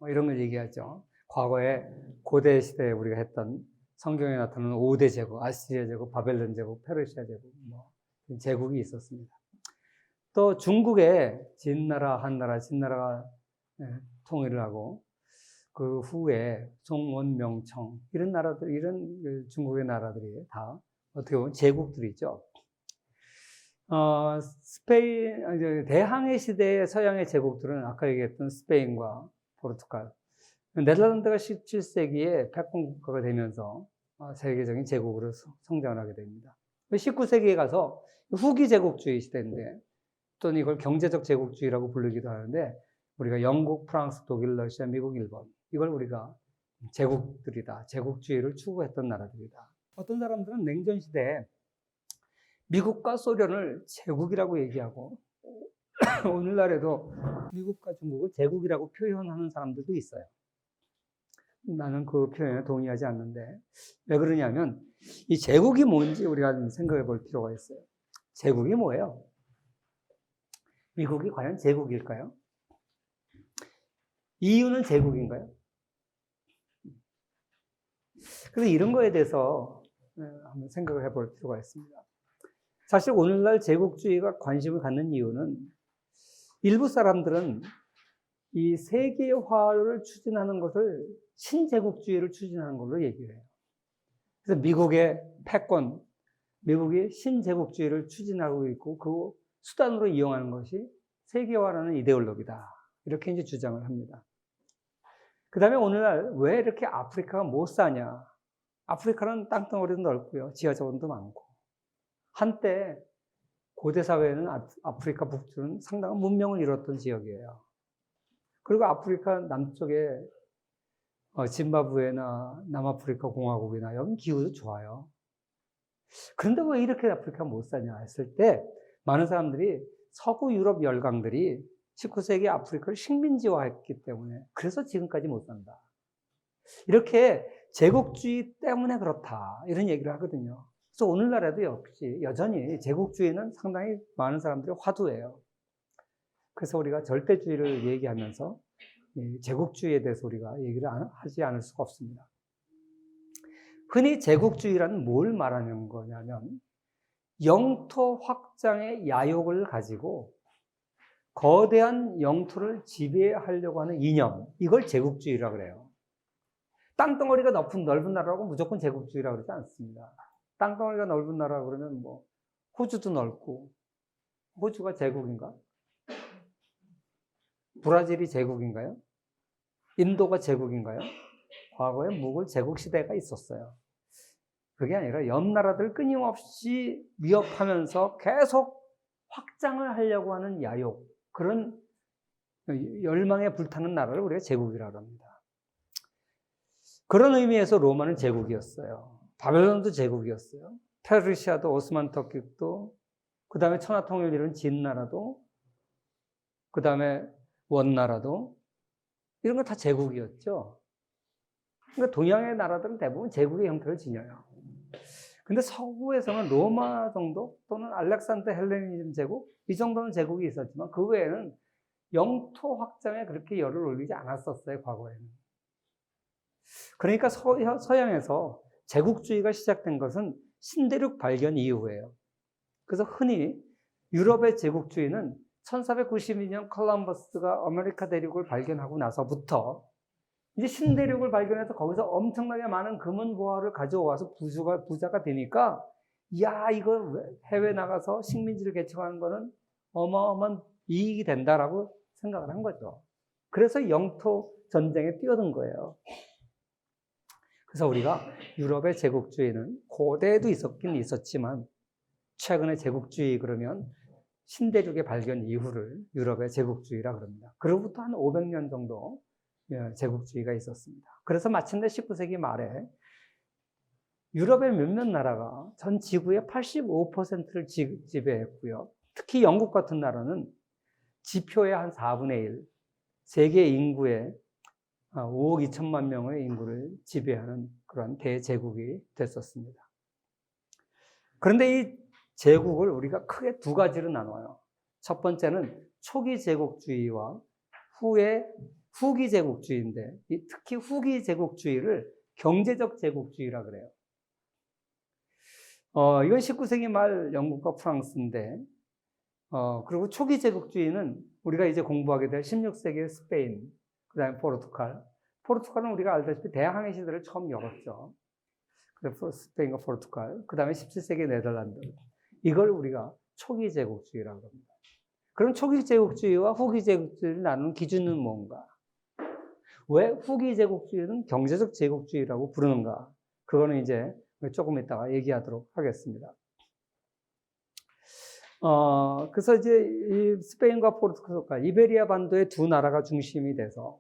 이런 걸 얘기하죠. 과거에 고대 시대에 우리가 했던 성경에 나타나는 5대 제국, 아시리아 제국, 바벨론 제국, 페르시아 제국, 제국이 있었습니다. 또 중국에 진나라, 한나라, 진나라가 통일을 하고 그 후에 송원, 명청 이런 나라들, 이런 중국의 나라들이 다 어떻게 보면 제국들이죠. 대항해 시대의 서양의 제국들은 아까 얘기했던 스페인과 포르투갈, 네덜란드가 17세기에 패권 국가가 되면서 세계적인 제국으로 성장을 하게 됩니다. 19세기에 가서 후기 제국주의 시대인데, 또는 이걸 경제적 제국주의라고 부르기도 하는데, 우리가 영국, 프랑스, 독일, 러시아, 미국, 일본, 이걸 우리가 제국들이다, 제국주의를 추구했던 나라들이다. 어떤 사람들은 냉전 시대에 미국과 소련을 제국이라고 얘기하고 오늘날에도 미국과 중국을 제국이라고 표현하는 사람들도 있어요. 나는 그 표현에 동의하지 않는데, 왜 그러냐면 이 제국이 뭔지 우리가 좀 생각해 볼 필요가 있어요. 제국이 뭐예요? 미국이 과연 제국일까요? EU는 제국인가요? 그래서 이런 거에 대해서 한번 생각을 해볼 필요가 있습니다. 사실 오늘날 제국주의가 관심을 갖는 이유는 일부 사람들은 이 세계화를 추진하는 것을 신제국주의를 추진하는 걸로 얘기를 해요. 그래서 미국의 패권, 미국이 신제국주의를 추진하고 있고 그 수단으로 이용하는 것이 세계화라는 이데올로기다. 이렇게 이제 주장을 합니다. 그 다음에 오늘날 왜 이렇게 아프리카가 못 사냐? 아프리카는 땅덩어리도 넓고요. 지하자원도 많고. 한때 고대 사회에는 아프리카 북쪽은 상당한 문명을 이뤘던 지역이에요. 그리고 아프리카 남쪽에 짐바브웨나 남아프리카 공화국이나 여기 기후도 좋아요. 그런데 왜 이렇게 아프리카가 못 사냐 했을 때 많은 사람들이 서구 유럽 열강들이 19세기 아프리카를 식민지화했기 때문에 그래서 지금까지 못 산다. 이렇게 제국주의 때문에 그렇다. 이런 얘기를 하거든요. 그래서 오늘날에도 역시 여전히 제국주의는 상당히 많은 사람들이 화두예요. 그래서 우리가 절대주의를 얘기하면서 이 제국주의에 대해서 우리가 얘기를 하지 않을 수가 없습니다. 흔히 제국주의라는 뭘 말하는 거냐면 영토 확장의 야욕을 가지고 거대한 영토를 지배하려고 하는 이념, 이걸 제국주의라고 그래요. 땅덩어리가 넓은 나라라고 무조건 제국주의라고 그러지 않습니다. 땅덩어리가 넓은 나라 그러면 뭐 호주도 넓고, 호주가 제국인가? 브라질이 제국인가요? 인도가 제국인가요? 과거에 무굴 제국 시대가 있었어요. 그게 아니라 옆 나라들 끊임없이 위협하면서 계속 확장을 하려고 하는 야욕, 그런 열망에 불타는 나라를 우리가 제국이라고 합니다. 그런 의미에서 로마는 제국이었어요. 바벨론도 제국이었어요. 페르시아도, 오스만 터키도, 그 다음에 천하통일 이룬 진나라도, 그 다음에 원나라도, 이런 거 다 제국이었죠. 그러니까 동양의 나라들은 대부분 제국의 형태를 지녀요. 근데 서구에서는 로마 정도 또는 알렉산더 헬레니즘 제국, 이 정도는 제국이 있었지만 그 외에는 영토 확장에 그렇게 열을 올리지 않았었어요, 과거에는. 그러니까 서양에서 제국주의가 시작된 것은 신대륙 발견 이후예요. 그래서 흔히 유럽의 제국주의는 1492년 콜럼버스가 아메리카 대륙을 발견하고 나서부터 이제 신대륙을 발견해서 거기서 엄청나게 많은 금은 보화를 가져와서 부자가 되니까, 야, 이거 해외 나가서 식민지를 개척하는 거는 어마어마한 이익이 된다라고 생각을 한 거죠. 그래서 영토 전쟁에 뛰어든 거예요. 그래서 우리가 유럽의 제국주의는 고대에도 있었긴 있었지만 최근의 제국주의 그러면 신대륙의 발견 이후를 유럽의 제국주의라 그럽니다. 그로부터 한 500년 정도 제국주의가 있었습니다. 그래서 마침내 19세기 말에 유럽의 몇몇 나라가 전 지구의 85%를 지배했고요. 특히 영국 같은 나라는 지표의 한 4분의 1, 세계 인구의 5억 2천만 명의 인구를 지배하는 그런 대제국이 됐었습니다. 그런데 이 제국을 우리가 크게 두 가지로 나눠요. 첫 번째는 초기 제국주의와 후기 제국주의인데, 특히 후기 제국주의를 경제적 제국주의라 그래요. 이건 19세기 말 영국과 프랑스인데, 그리고 초기 제국주의는 우리가 이제 공부하게 될 16세기의 스페인, 그 다음에 포르투갈. 포르투갈은 우리가 알다시피 대항해 시대를 처음 열었죠. 그래서 스페인과 포르투갈, 그 다음에 17세기 네덜란드. 이걸 우리가 초기 제국주의라고 합니다. 그럼 초기 제국주의와 후기 제국주의를 나누는 기준은 뭔가? 왜 후기 제국주의는 경제적 제국주의라고 부르는가? 그거는 이제 조금 이따가 얘기하도록 하겠습니다. 그래서 이제 이 스페인과 포르투갈, 이베리아 반도의 두 나라가 중심이 돼서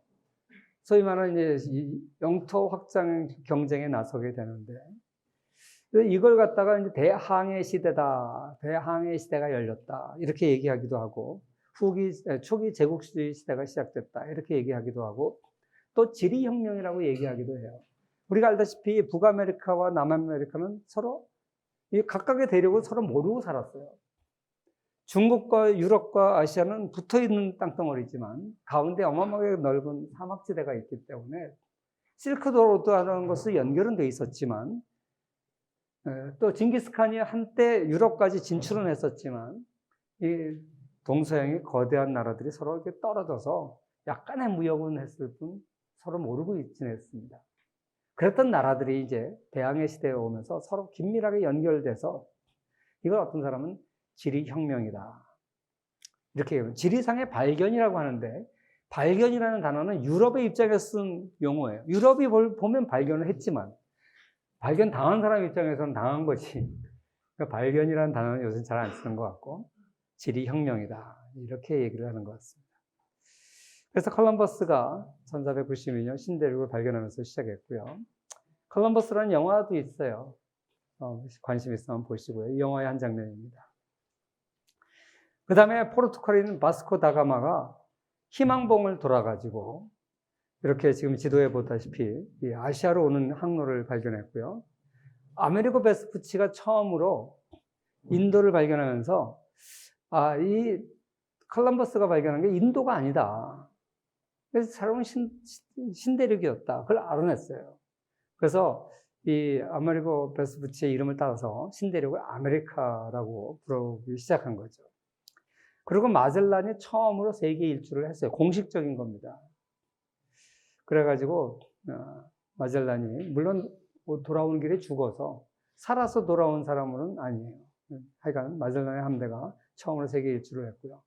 소위 말하는 이제 영토 확장 경쟁에 나서게 되는데, 이걸 갖다가 이제 대항해 시대다, 대항해 시대가 열렸다, 이렇게 얘기하기도 하고, 초기 제국주의 시대가 시작됐다, 이렇게 얘기하기도 하고, 또 지리혁명이라고 얘기하기도 해요. 우리가 알다시피 북아메리카와 남아메리카는 서로 각각의 대륙을 서로 모르고 살았어요. 중국과 유럽과 아시아는 붙어있는 땅덩어리지만 가운데 어마어마하게 넓은 사막지대가 있기 때문에 실크로드라는 것은 연결은 돼 있었지만, 또 징기스칸이 한때 유럽까지 진출은 했었지만 이 동서양의 거대한 나라들이 서로 이렇게 떨어져서 약간의 무역은 했을 뿐 서로 모르고 지냈습니다. 그랬던 나라들이 이제 대항해 시대에 오면서 서로 긴밀하게 연결돼서 이걸 어떤 사람은 지리혁명이다, 이렇게 얘기해요. 지리상의 발견이라고 하는데, 발견이라는 단어는 유럽의 입장에서 쓴 용어예요. 유럽이 보면 발견을 했지만 발견 당한 사람 입장에서는 당한 거지. 그러니까 발견이라는 단어는 요즘 잘 안 쓰는 것 같고, 지리혁명이다, 이렇게 얘기를 하는 것 같습니다. 그래서 콜럼버스가 1492년 신대륙을 발견하면서 시작했고요. 콜럼버스라는 영화도 있어요. 관심 있으면 보시고요. 이 영화의 한 장면입니다. 그 다음에 포르투갈인 바스코 다가마가 희망봉을 돌아가지고 이렇게 지금 지도에 보다시피 이 아시아로 오는 항로를 발견했고요. 아메리고 베스푸치가 처음으로 인도를 발견하면서 이 콜럼버스가 발견한 게 인도가 아니다, 그래서 새로운 신대륙이었다. 그걸 알아냈어요. 그래서 이 아메리고 베스푸치의 이름을 따라서 신대륙을 아메리카라고 부르기 시작한 거죠. 그리고 마젤란이 처음으로 세계 일주를 했어요. 공식적인 겁니다. 그래가지고 마젤란이 물론 돌아오는 길에 죽어서 살아서 돌아온 사람은 아니에요. 하여간 마젤란의 함대가 처음으로 세계 일주를 했고요.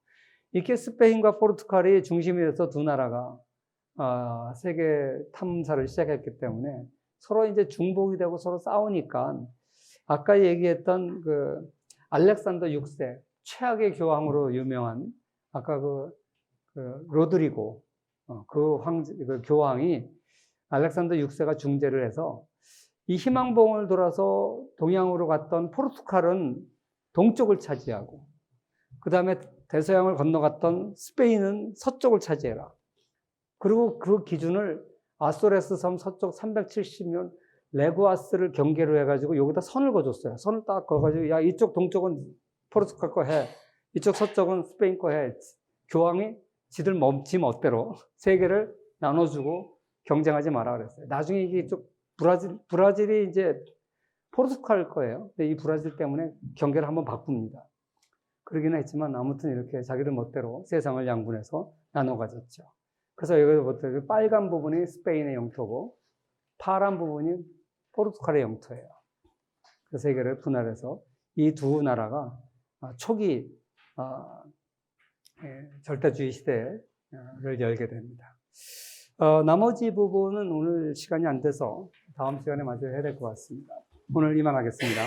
이렇게 스페인과 포르투갈이 중심이 돼서 두 나라가 세계 탐사를 시작했기 때문에 서로 이제 중복이 되고 서로 싸우니까 아까 얘기했던 그 알렉산더 6세 최악의 교황으로 유명한 아까 그 로드리고 그 교황이 알렉산더 6세가 중재를 해서 이 희망봉을 돌아서 동양으로 갔던 포르투갈은 동쪽을 차지하고 그 다음에 대서양을 건너갔던 스페인은 서쪽을 차지해라. 그리고 그 기준을 아소레스 섬 서쪽 370년 레구아스를 경계로 해가지고 여기다 선을 그어줬어요. 선을 딱 그어가지고 야 이쪽 동쪽은 포르투갈 거 해. 이쪽 서쪽은 스페인 거 해. 교황이 지들 지 멋대로 세계를 나눠주고 경쟁하지 마라 그랬어요. 나중에 이게 좀 브라질이 이제 포르투갈 거예요. 근데 이 브라질 때문에 경계를 한번 바꿉니다. 그러기는 했지만 아무튼 이렇게 자기들 멋대로 세상을 양분해서 나눠 가졌죠. 그래서 여기서부터 빨간 부분이 스페인의 영토고 파란 부분이 포르투갈의 영토예요. 그 세계를 분할해서 이 두 나라가 초기 절대주의 시대를 열게 됩니다. 나머지 부분은 오늘 시간이 안 돼서 다음 시간에 마저 해야 될 것 같습니다. 오늘 이만하겠습니다.